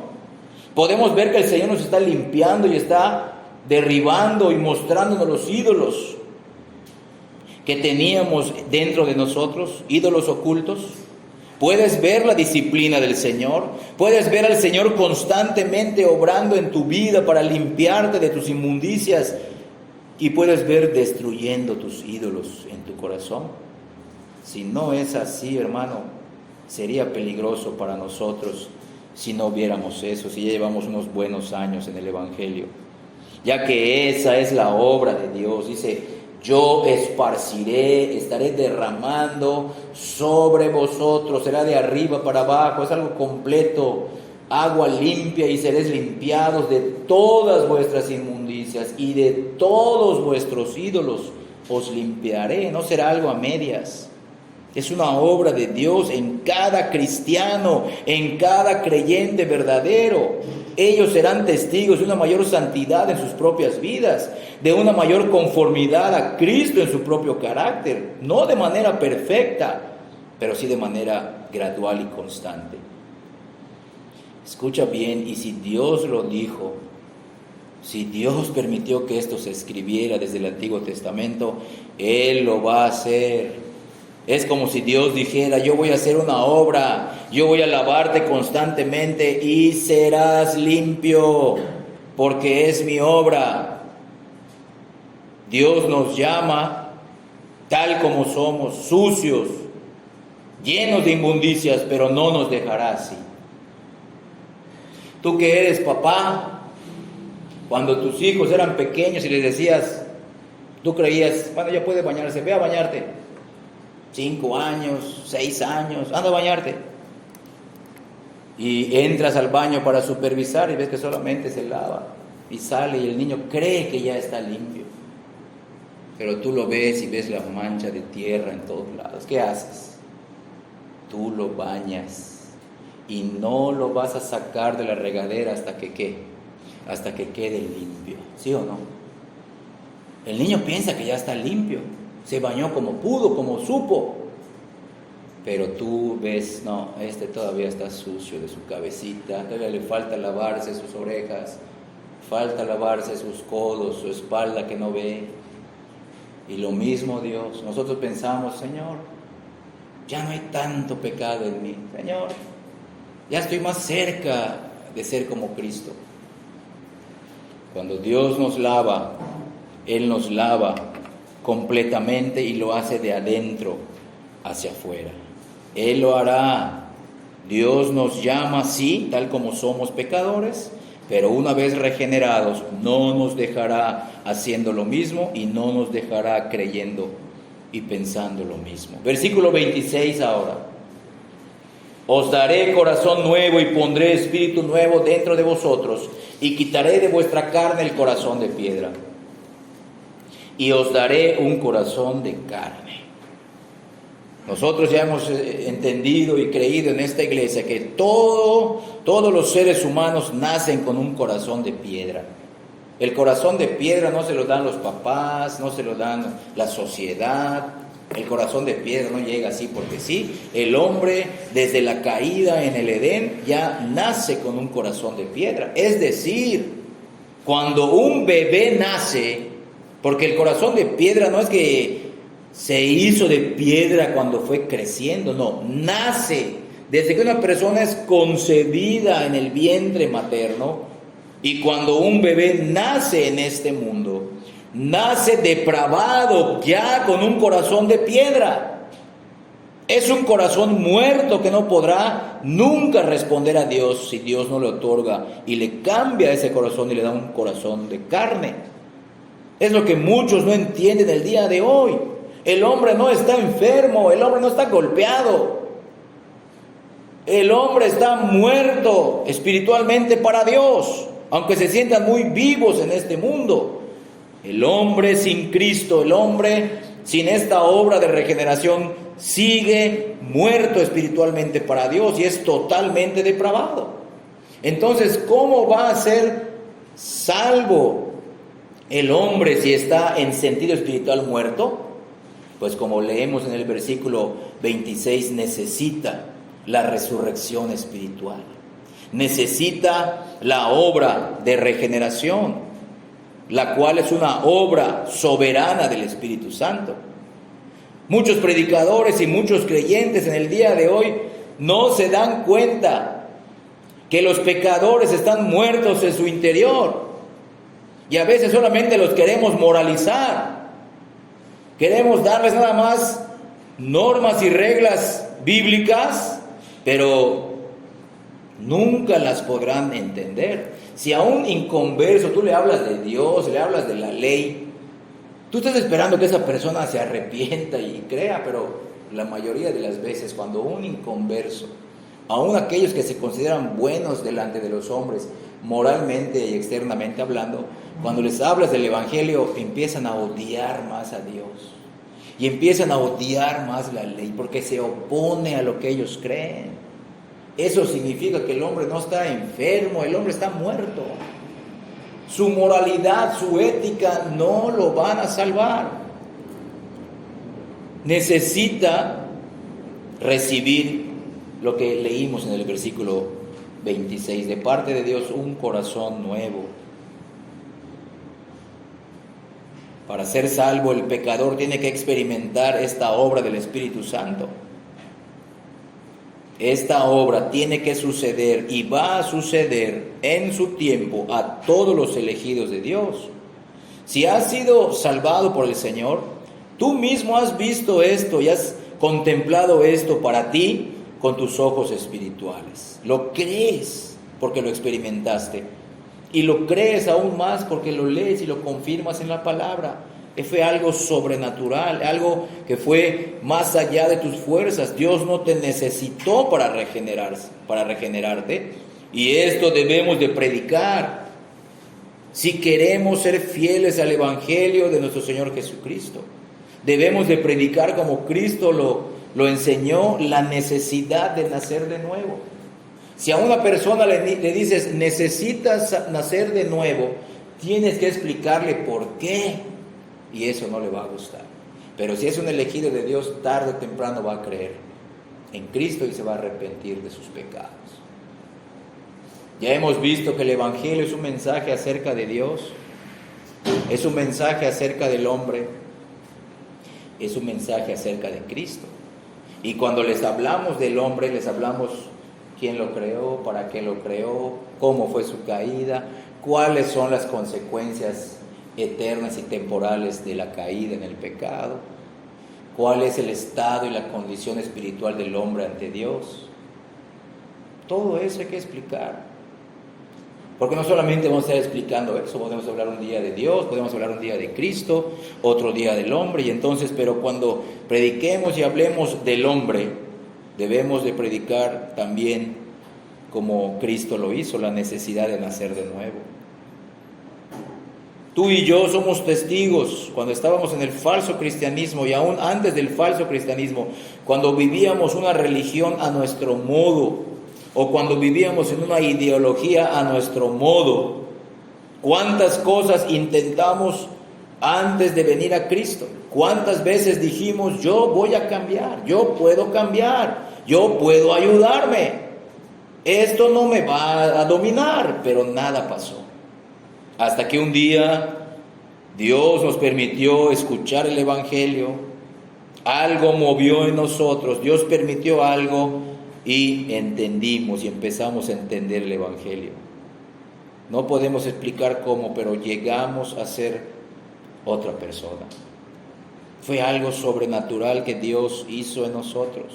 Podemos ver que el Señor nos está limpiando y está derribando y mostrándonos los ídolos que teníamos dentro de nosotros, ídolos ocultos. Puedes ver la disciplina del Señor, puedes ver al Señor constantemente obrando en tu vida para limpiarte de tus inmundicias y puedes ver destruyendo tus ídolos en tu corazón. Si no es así, hermano, sería peligroso para nosotros si no viéramos eso, si ya llevamos unos buenos años en el Evangelio, ya que esa es la obra de Dios. Dice: yo esparciré, estaré derramando sobre vosotros, será de arriba para abajo, es algo completo, agua limpia y seréis limpiados de todas vuestras inmundicias y de todos vuestros ídolos os limpiaré. No será algo a medias. Es una obra de Dios en cada cristiano, en cada creyente verdadero. Ellos serán testigos de una mayor santidad en sus propias vidas, de una mayor conformidad a Cristo en su propio carácter, no de manera perfecta, pero sí de manera gradual y constante. Escucha bien, y si Dios lo dijo, si Dios permitió que esto se escribiera desde el Antiguo Testamento, Él lo va a hacer. Es como si Dios dijera: yo voy a hacer una obra, yo voy a lavarte constantemente y serás limpio, porque es mi obra. Dios nos llama tal como somos, sucios, llenos de inmundicias, pero no nos dejará así. Tú que eres papá, cuando tus hijos eran pequeños y les decías, tú creías: bueno, ya puede bañarse, ve a bañarte. 5 años, 6 años, anda a bañarte. Y entras al baño para supervisar y ves que solamente se lava y sale y el niño cree que ya está limpio. Pero tú lo ves y ves la mancha de tierra en todos lados. ¿Qué haces? Tú lo bañas y no lo vas a sacar de la regadera hasta que ¿qué? Hasta que quede limpio. ¿Sí o no? El niño piensa que ya está limpio. Se bañó como pudo, como supo. Pero tú ves, no, este todavía está sucio de su cabecita, todavía le falta lavarse sus orejas, falta lavarse sus codos, su espalda que no ve. Y lo mismo Dios, nosotros pensamos: Señor, ya no hay tanto pecado en mí, Señor, ya estoy más cerca de ser como Cristo. Cuando Dios nos lava, Él nos lava completamente y lo hace de adentro hacia afuera. Él lo hará. Dios nos llama, sí, tal como somos pecadores, pero una vez regenerados no nos dejará haciendo lo mismo y no nos dejará creyendo y pensando lo mismo. Versículo 26 ahora. Os daré corazón nuevo y pondré espíritu nuevo dentro de vosotros y quitaré de vuestra carne el corazón de piedra. Y os daré un corazón de carne. Nosotros ya hemos entendido y creído en esta iglesia que todos los seres humanos nacen con un corazón de piedra. El corazón de piedra no se lo dan los papás, no se lo dan la sociedad. El corazón de piedra no llega así porque sí. El hombre desde la caída en el Edén ya nace con un corazón de piedra. Es decir, cuando un bebé nace, porque el corazón de piedra no es que se hizo de piedra cuando fue creciendo, no, nace desde que una persona es concebida en el vientre materno. Y cuando un bebé nace en este mundo, nace depravado, ya con un corazón de piedra. Es un corazón muerto que no podrá nunca responder a Dios si Dios no le otorga y le cambia ese corazón y le da un corazón de carne. Es lo que muchos no entienden el día de hoy. El hombre no está enfermo, el hombre no está golpeado. El hombre está muerto espiritualmente para Dios, aunque se sientan muy vivos en este mundo. El hombre sin Cristo, el hombre sin esta obra de regeneración, sigue muerto espiritualmente para Dios y es totalmente depravado. Entonces, ¿cómo va a ser salvo el hombre si está en sentido espiritual muerto? Pues como leemos en el versículo 26, necesita la resurrección espiritual. Necesita la obra de regeneración, la cual es una obra soberana del Espíritu Santo. Muchos predicadores y muchos creyentes en el día de hoy No se dan cuenta que los pecadores están muertos en su interior. Y a veces solamente los queremos moralizar. Queremos darles nada más normas y reglas bíblicas, pero nunca las podrán entender. Si a un inconverso tú le hablas de Dios, le hablas de la ley, tú estás esperando que esa persona se arrepienta y crea, pero la mayoría de las veces cuando un inconverso, aun aquellos que se consideran buenos delante de los hombres, moralmente y externamente hablando, cuando les hablas del Evangelio empiezan a odiar más a Dios y empiezan a odiar más la ley porque se opone a lo que ellos creen. Eso significa que el hombre no está enfermo, el hombre está muerto. Su moralidad, su ética no lo van a salvar. Necesita recibir lo que leímos en el versículo 26, de parte de Dios un corazón nuevo. Para ser salvo, el pecador tiene que experimentar esta obra del Espíritu Santo. Esta obra tiene que suceder y va a suceder en su tiempo a todos los elegidos de Dios. Si has sido salvado por el Señor, tú mismo has visto esto y has contemplado esto para ti con tus ojos espirituales. Lo crees porque lo experimentaste y lo crees aún más porque lo lees y lo confirmas en la palabra. Fue algo sobrenatural, algo que fue más allá de tus fuerzas. Dios no te necesitó para regenerarte, y esto debemos de predicar si queremos ser fieles al Evangelio de nuestro Señor Jesucristo. Debemos de predicar como Cristo lo enseñó, la necesidad de nacer de nuevo. Si a una persona le dices, necesitas nacer de nuevo, tienes que explicarle por qué. Y eso no le va a gustar. Pero si es un elegido de Dios, tarde o temprano va a creer en Cristo y se va a arrepentir de sus pecados. Ya hemos visto que el Evangelio es un mensaje acerca de Dios, es un mensaje acerca del hombre, es un mensaje acerca de Cristo. Y cuando les hablamos del hombre, les hablamos quién lo creó, para qué lo creó, cómo fue su caída, cuáles son las consecuencias eternas y temporales de la caída en el pecado, cuál es el estado y la condición espiritual del hombre ante Dios. Todo eso hay que explicar, porque no solamente vamos a estar explicando eso, podemos hablar un día de Dios, podemos hablar un día de Cristo, otro día del hombre, y entonces, pero cuando prediquemos y hablemos del hombre, debemos de predicar también como Cristo lo hizo, la necesidad de nacer de nuevo. Tú y yo somos testigos cuando estábamos en el falso cristianismo y aún antes del falso cristianismo, cuando vivíamos una religión a nuestro modo o cuando vivíamos en una ideología a nuestro modo. ¿Cuántas cosas intentamos antes de venir a Cristo? ¿Cuántas veces dijimos, yo voy a cambiar, yo puedo cambiar, yo puedo ayudarme, esto no me va a dominar? Pero nada pasó. Hasta que un día Dios nos permitió escuchar el Evangelio, algo movió en nosotros, Dios permitió algo y entendimos y empezamos a entender el Evangelio. No podemos explicar cómo, pero llegamos a ser otra persona. Fue algo sobrenatural que Dios hizo en nosotros.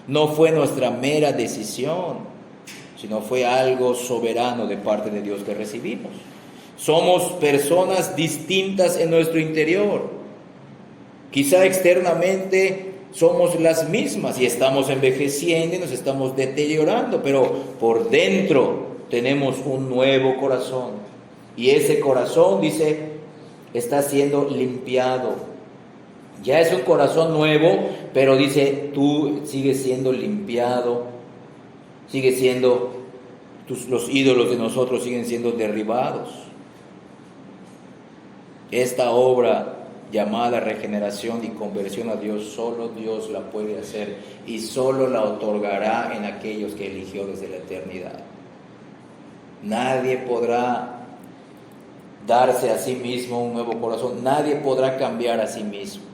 No fue nuestra mera decisión, sino fue algo soberano de parte de Dios que recibimos. Somos personas distintas en nuestro interior. Quizá externamente somos las mismas y estamos envejeciendo y nos estamos deteriorando, pero por dentro tenemos un nuevo corazón. Y ese corazón, dice, está siendo limpiado. Ya es un corazón nuevo, pero dice, tú sigues siendo limpiado, sigue siendo, los ídolos de nosotros siguen siendo derribados. Esta obra llamada regeneración y conversión a Dios, solo Dios la puede hacer y solo la otorgará en aquellos que eligió desde la eternidad. Nadie podrá darse a sí mismo un nuevo corazón, nadie podrá cambiar a sí mismo.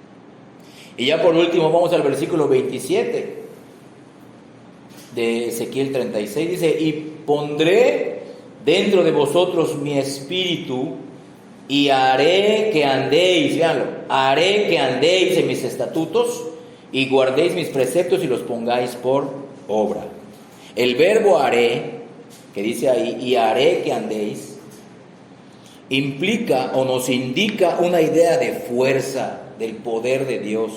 Y ya por último vamos al versículo 27. de Ezequiel 36, dice: y pondré dentro de vosotros mi espíritu y haré que andéis, véanlo, haré que andéis en mis estatutos y guardéis mis preceptos y los pongáis por obra. El verbo haré, que dice ahí, y haré que andéis, implica o nos indica una idea de fuerza, del poder de Dios.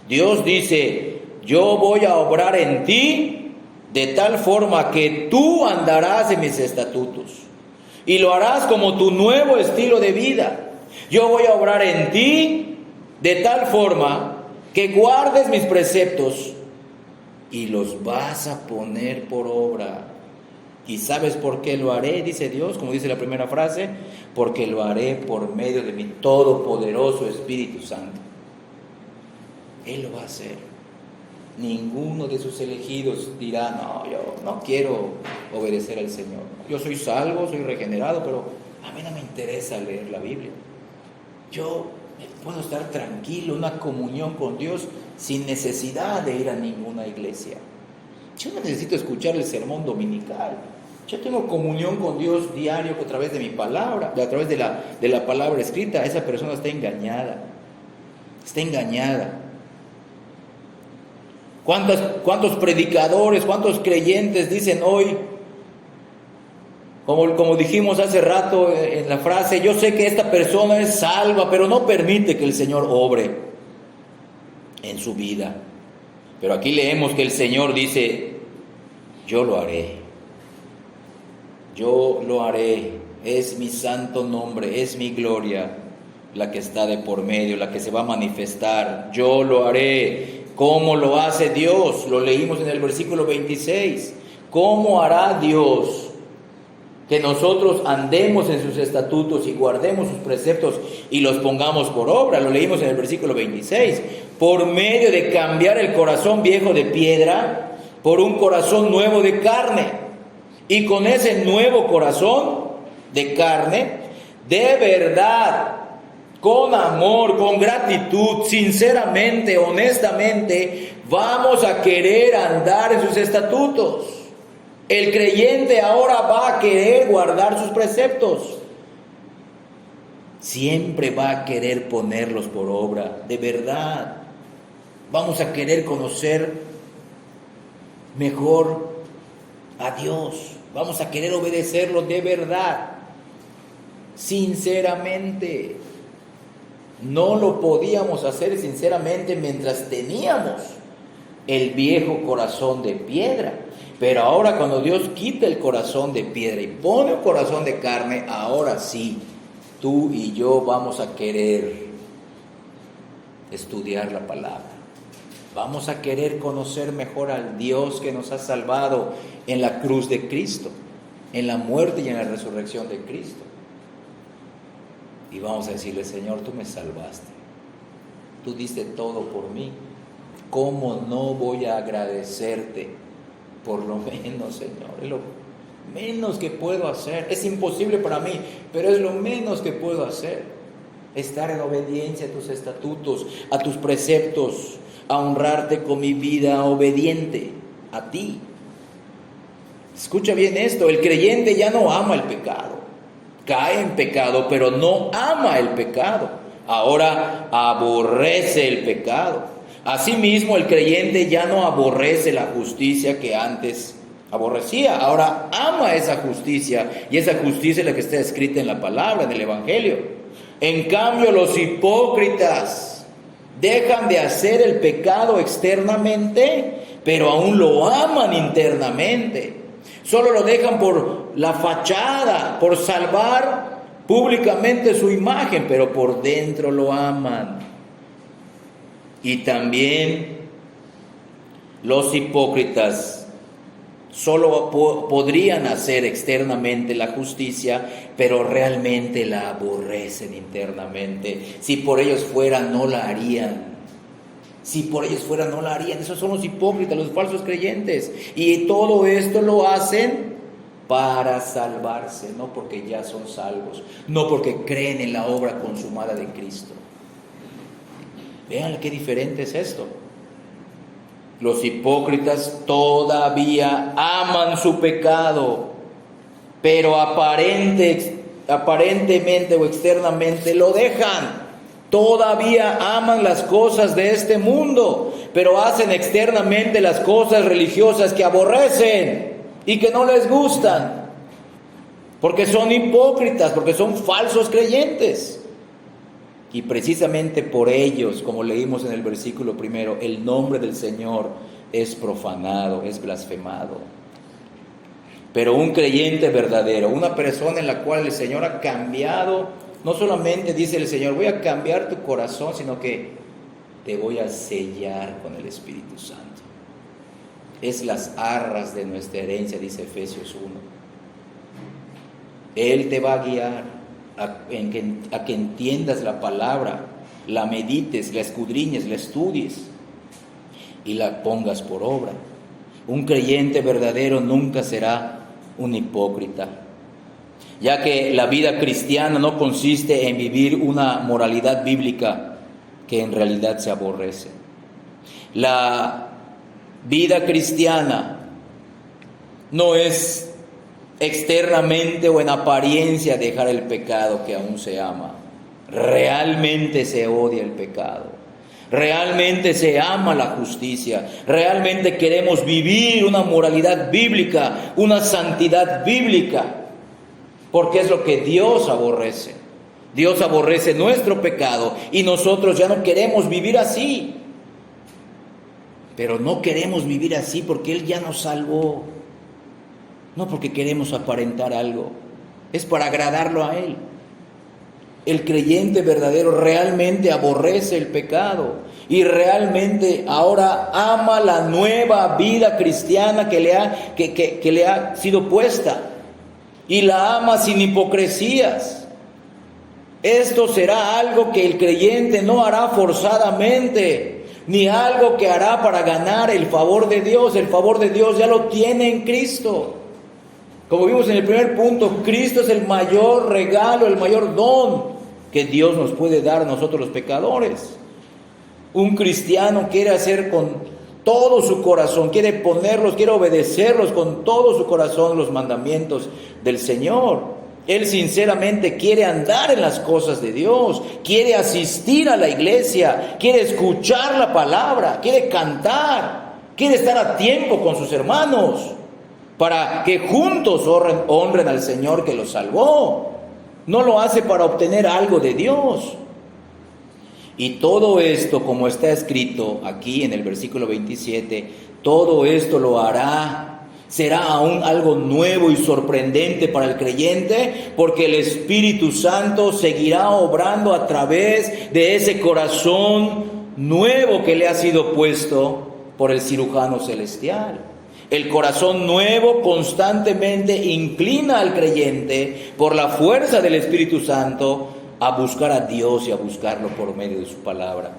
Dios dice: yo voy a obrar en ti de tal forma que tú andarás en mis estatutos y lo harás como tu nuevo estilo de vida. Yo voy a obrar en ti de tal forma que guardes mis preceptos y los vas a poner por obra. ¿Y sabes por qué lo haré? Dice Dios, como dice la primera frase: porque lo haré por medio de mi todopoderoso Espíritu Santo. Él lo va a hacer. Ninguno de sus elegidos dirá: no, yo no quiero obedecer al Señor. Yo soy salvo, soy regenerado, pero a mí no me interesa leer la Biblia. Yo puedo estar tranquilo, una comunión con Dios, sin necesidad de ir a ninguna iglesia. Yo no necesito escuchar el sermón dominical. Yo tengo comunión con Dios diario a través de mi palabra, a través de la palabra escrita. Esa persona está engañada. Está engañada. ¿Cuántos predicadores, cuántos creyentes dicen hoy, como dijimos hace rato en la frase: yo sé que esta persona es salva, pero no permite que el Señor obre en su vida? Pero aquí leemos que el Señor dice: yo lo haré. Yo lo haré. Es mi santo nombre, es mi gloria la que está de por medio, la que se va a manifestar. Yo lo haré. ¿Cómo lo hace Dios? Lo leímos en el versículo 26. ¿Cómo hará Dios que nosotros andemos en sus estatutos y guardemos sus preceptos y los pongamos por obra? Lo leímos en el versículo 26. Por medio de cambiar el corazón viejo de piedra por un corazón nuevo de carne. Y con ese nuevo corazón de carne, de verdad, con amor, con gratitud, sinceramente, honestamente, vamos a querer andar en sus estatutos. El creyente ahora va a querer guardar sus preceptos. Siempre va a querer ponerlos por obra, de verdad. Vamos a querer conocer mejor a Dios. Vamos a querer obedecerlo de verdad, sinceramente. No lo podíamos hacer sinceramente mientras teníamos el viejo corazón de piedra. Pero ahora, cuando Dios quita el corazón de piedra y pone un corazón de carne, ahora sí, tú y yo vamos a querer estudiar la palabra. Vamos a querer conocer mejor al Dios que nos ha salvado en la cruz de Cristo, en la muerte y en la resurrección de Cristo. Y vamos a decirle: Señor, tú me salvaste. Tú diste todo por mí. ¿Cómo no voy a agradecerte? Por lo menos, Señor, es lo menos que puedo hacer. Es imposible para mí, pero es lo menos que puedo hacer. Estar en obediencia a tus estatutos, a tus preceptos, a honrarte con mi vida obediente a ti. Escucha bien esto: el creyente ya no ama el pecado. Cae en pecado, pero no ama el pecado. Ahora aborrece el pecado. Asimismo, el creyente ya no aborrece la justicia que antes aborrecía. Ahora ama esa justicia, y esa justicia es la que está escrita en la palabra, en el Evangelio. En cambio, los hipócritas dejan de hacer el pecado externamente, pero aún lo aman internamente. Solo lo dejan por la fachada, por salvar públicamente su imagen, pero por dentro lo aman. Y también los hipócritas solo podrían hacer externamente la justicia, pero realmente la aborrecen internamente. Si por ellos fuera, no la harían. Si por ellos fuera, no la harían. Esos son los hipócritas, los falsos creyentes. Y todo esto lo hacen para salvarse, no porque ya son salvos, no porque creen en la obra consumada de Cristo. Vean qué diferente es esto. Los hipócritas todavía aman su pecado, pero aparentemente o externamente lo dejan. Todavía aman las cosas de este mundo, pero hacen externamente las cosas religiosas que aborrecen y que no les gustan, porque son hipócritas, porque son falsos creyentes. Y precisamente por ellos, como leímos en el versículo primero, el nombre del Señor es profanado, es blasfemado. Pero un creyente verdadero, una persona en la cual el Señor ha cambiado, no solamente dice el Señor, voy a cambiar tu corazón, sino que te voy a sellar con el Espíritu Santo. Es las arras de nuestra herencia, dice Efesios 1. Él te va a guiar a que entiendas la palabra, la medites, la escudriñes, la estudies y la pongas por obra. Un creyente verdadero nunca será un hipócrita, ya que la vida cristiana no consiste en vivir una moralidad bíblica que en realidad se aborrece. La vida cristiana no es externamente o en apariencia dejar el pecado que aún se ama. Realmente se odia el pecado. Realmente se ama la justicia. Realmente queremos vivir una moralidad bíblica, una santidad bíblica, porque es lo que Dios aborrece. Dios aborrece nuestro pecado y nosotros ya no queremos vivir así. Pero no queremos vivir así porque Él ya nos salvó. No porque queremos aparentar algo, es para agradarlo a Él. El creyente verdadero realmente aborrece el pecado y realmente ahora ama la nueva vida cristiana que le ha sido puesta, y la ama sin hipocresías. Esto será algo que el creyente no hará forzadamente, ni algo que hará para ganar el favor de Dios. El favor de Dios ya lo tiene en Cristo. Como vimos en el primer punto, Cristo es el mayor regalo, el mayor don que Dios nos puede dar a nosotros los pecadores. Un cristiano quiere hacer con todo su corazón, quiere obedecerlos con todo su corazón los mandamientos del Señor. Él sinceramente quiere andar en las cosas de Dios, quiere asistir a la iglesia, quiere escuchar la palabra, quiere cantar, quiere estar a tiempo con sus hermanos, para que juntos honren al Señor que los salvó. No lo hace para obtener algo de Dios. Y todo esto, como está escrito aquí en el versículo 27, todo esto lo hará, será aún algo nuevo y sorprendente para el creyente, porque el Espíritu Santo seguirá obrando a través de ese corazón nuevo que le ha sido puesto por el cirujano celestial. El corazón nuevo constantemente inclina al creyente por la fuerza del Espíritu Santo a buscar a Dios y a buscarlo por medio de su palabra.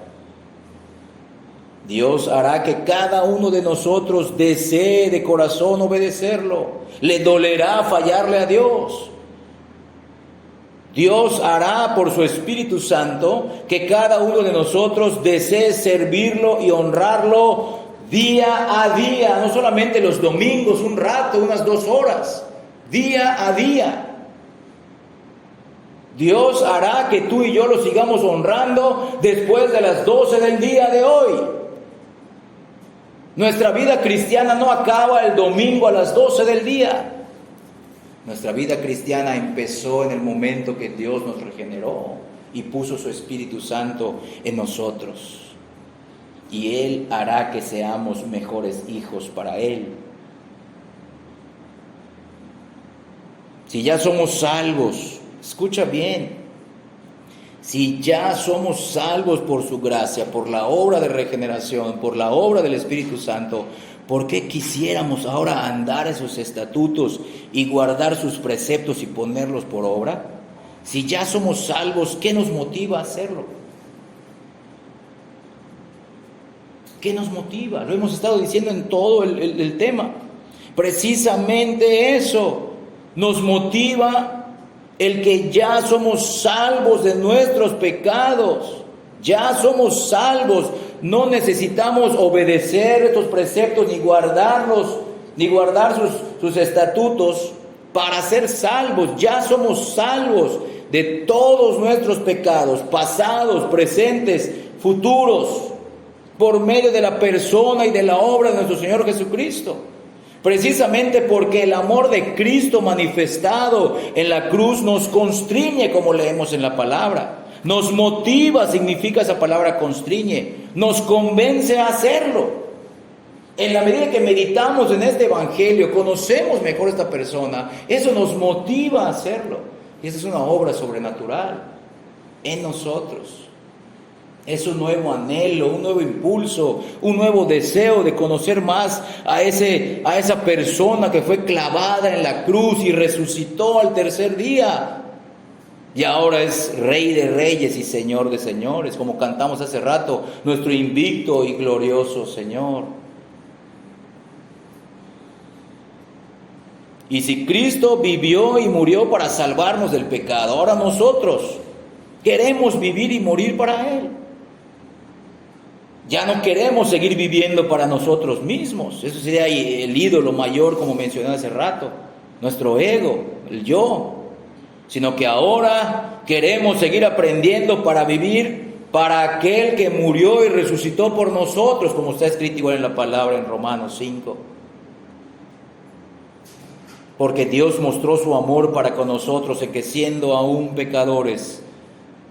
Dios hará que cada uno de nosotros desee de corazón obedecerlo. Le dolerá fallarle a Dios. Dios hará por su Espíritu Santo que cada uno de nosotros desee servirlo y honrarlo día a día, no solamente los domingos, un rato, unas 2 horas, día a día. Dios hará que tú y yo lo sigamos honrando después de las 12 del día de hoy. Nuestra vida cristiana no acaba el domingo a las 12 del día. Nuestra vida cristiana empezó en el momento que Dios nos regeneró y puso su Espíritu Santo en nosotros. Y Él hará que seamos mejores hijos para Él. Si ya somos salvos, escucha bien, si ya somos salvos por su gracia, por la obra de regeneración, por la obra del Espíritu Santo, ¿por qué quisiéramos ahora andar esos estatutos y guardar sus preceptos y ponerlos por obra? Si ya somos salvos, ¿qué nos motiva a hacerlo? ¿Qué nos motiva? Lo hemos estado diciendo en todo el tema. Precisamente eso nos motiva, el que ya somos salvos de nuestros pecados. Ya somos salvos, no necesitamos obedecer estos preceptos ni guardarlos, ni guardar sus estatutos para ser salvos. Ya somos salvos de todos nuestros pecados, pasados, presentes, futuros, por medio de la persona y de la obra de nuestro Señor Jesucristo. Precisamente porque el amor de Cristo manifestado en la cruz nos constriñe, como leemos en la palabra. Nos motiva, significa esa palabra constriñe. Nos convence a hacerlo. En la medida que meditamos en este evangelio, conocemos mejor a esta persona, eso nos motiva a hacerlo. Y esa es una obra sobrenatural en nosotros. Es un nuevo anhelo, un nuevo impulso, un nuevo deseo de conocer más a esa persona que fue clavada en la cruz y resucitó al tercer día. Y ahora es Rey de Reyes y Señor de Señores, como cantamos hace rato, nuestro invicto y glorioso Señor. Y si Cristo vivió y murió para salvarnos del pecado, ahora nosotros queremos vivir y morir para Él. Ya no queremos seguir viviendo para nosotros mismos. Eso sería el ídolo mayor, como mencioné hace rato, nuestro ego, el yo. Sino que ahora queremos seguir aprendiendo para vivir para aquel que murió y resucitó por nosotros, como está escrito igual en la palabra en Romanos 5. Porque Dios mostró su amor para con nosotros en que siendo aún pecadores,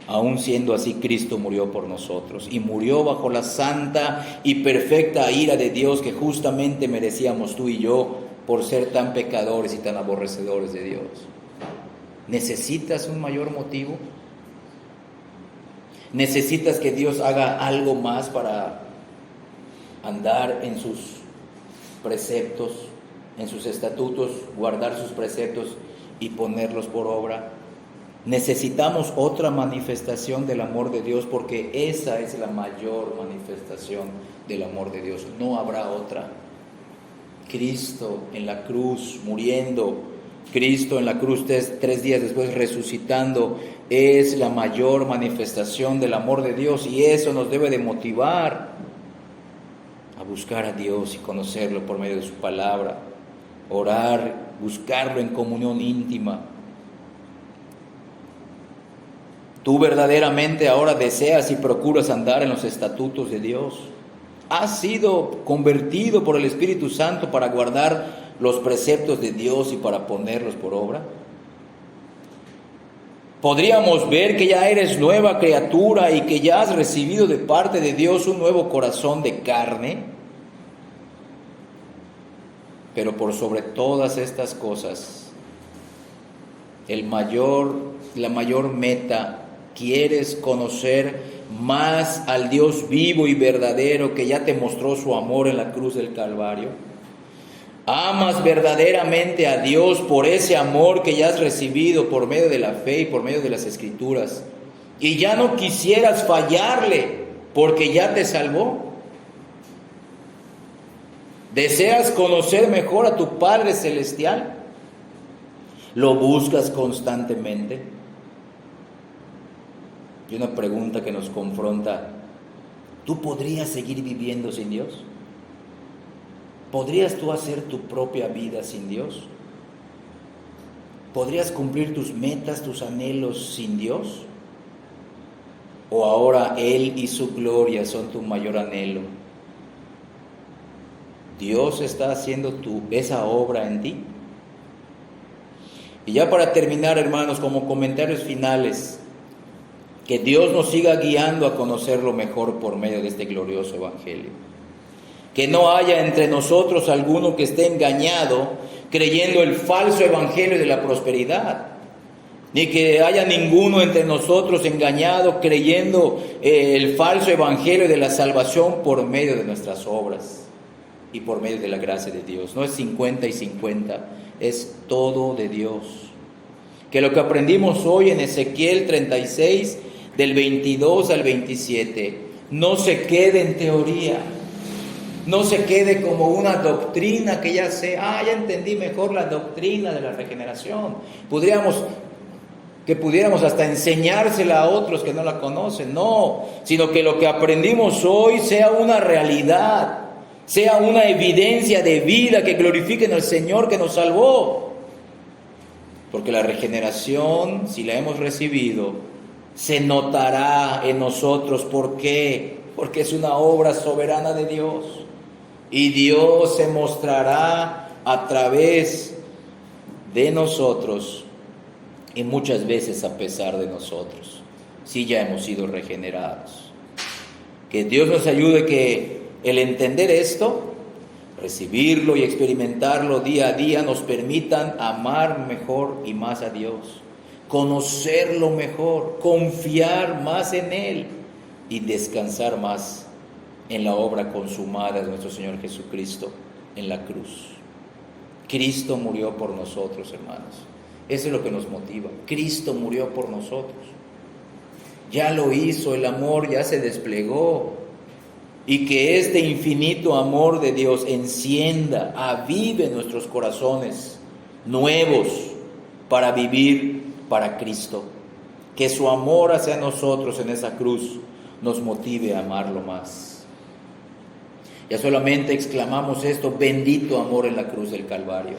aún siendo así, Cristo murió por nosotros y murió bajo la santa y perfecta ira de Dios que justamente merecíamos tú y yo por ser tan pecadores y tan aborrecedores de Dios. ¿Necesitas un mayor motivo? ¿Necesitas que Dios haga algo más para andar en sus preceptos, en sus estatutos, guardar sus preceptos y ponerlos por obra? Necesitamos otra manifestación del amor de Dios, porque esa es la mayor manifestación del amor de Dios. No habrá otra. Cristo en la cruz muriendo, Cristo en la cruz 3 días después resucitando, es la mayor manifestación del amor de Dios, y eso nos debe de motivar a buscar a Dios y conocerlo por medio de su palabra, orar, buscarlo en comunión íntima. Tú verdaderamente ahora deseas y procuras andar en los estatutos de Dios. Has sido convertido por el Espíritu Santo para guardar los preceptos de Dios y para ponerlos por obra. Podríamos ver que ya eres nueva criatura y que ya has recibido de parte de Dios un nuevo corazón de carne. Pero por sobre todas estas cosas, la mayor meta, ¿quieres conocer más al Dios vivo y verdadero que ya te mostró su amor en la cruz del Calvario? ¿Amas verdaderamente a Dios por ese amor que ya has recibido por medio de la fe y por medio de las Escrituras? Y ya no quisieras fallarle porque ya te salvó. ¿Deseas conocer mejor a tu Padre Celestial? ¿Lo buscas constantemente? Y una pregunta que nos confronta: ¿tú podrías seguir viviendo sin Dios? ¿Podrías tú hacer tu propia vida sin Dios? ¿Podrías cumplir tus metas, tus anhelos sin Dios? ¿O ahora Él y su gloria son tu mayor anhelo? ¿Dios está haciendo esa obra en ti? Y ya para terminar, hermanos, como comentarios finales, que Dios nos siga guiando a conocerlo mejor por medio de este glorioso evangelio. Que no haya entre nosotros alguno que esté engañado creyendo el falso evangelio de la prosperidad, ni que haya ninguno entre nosotros engañado creyendo el falso evangelio de la salvación por medio de nuestras obras y por medio de la gracia de Dios. No es 50 y 50, es todo de Dios. Que lo que aprendimos hoy en Ezequiel 36, del 22 al 27, no se quede en teoría, no se quede como una doctrina que ya sé, ya entendí mejor la doctrina de la regeneración. Podríamos que pudiéramos hasta enseñársela a otros que no la conocen. No, sino que lo que aprendimos hoy sea una realidad, sea una evidencia de vida que glorifiquen al Señor que nos salvó. Porque la regeneración, si la hemos recibido, se notará en nosotros. ¿Por qué? Porque es una obra soberana de Dios. Y Dios se mostrará a través de nosotros y muchas veces a pesar de nosotros, si ya hemos sido regenerados. Que Dios nos ayude, que el entender esto, recibirlo y experimentarlo día a día, nos permitan amar mejor y más a Dios, conocerlo mejor, confiar más en Él y descansar más en la obra consumada de nuestro Señor Jesucristo en la cruz. Cristo murió por nosotros, hermanos. Eso es lo que nos motiva. Cristo murió por nosotros. Ya lo hizo, el amor ya se desplegó. Y que este infinito amor de Dios encienda, avive nuestros corazones nuevos para vivir para Cristo. Que su amor hacia nosotros en esa cruz nos motive a amarlo más. Ya solamente exclamamos esto: bendito amor en la cruz del Calvario.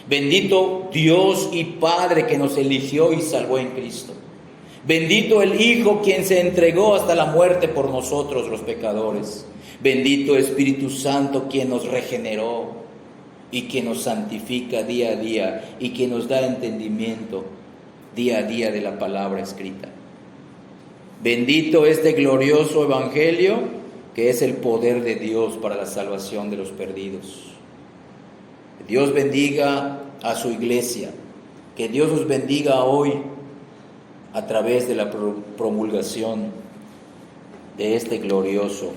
Bendito Dios y Padre que nos eligió y salvó en Cristo. Bendito el Hijo quien se entregó hasta la muerte por nosotros los pecadores. Bendito Espíritu Santo quien nos regeneró y quien nos santifica día a día y quien nos da entendimiento día a día de la palabra escrita. Bendito este glorioso Evangelio que es el poder de Dios para la salvación de los perdidos. Que Dios bendiga a su iglesia, que Dios nos bendiga hoy a través de la promulgación de este glorioso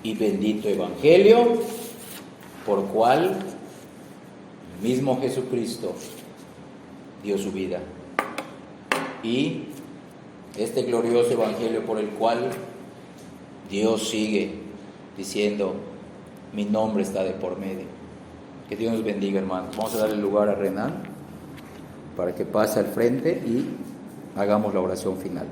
y bendito Evangelio, por cual el mismo Jesucristo dio su vida. Y este glorioso Evangelio por el cual Dios sigue diciendo: mi nombre está de por medio. Que Dios nos bendiga, hermanos. Vamos a darle lugar a Renan para que pase al frente y hagamos la oración final.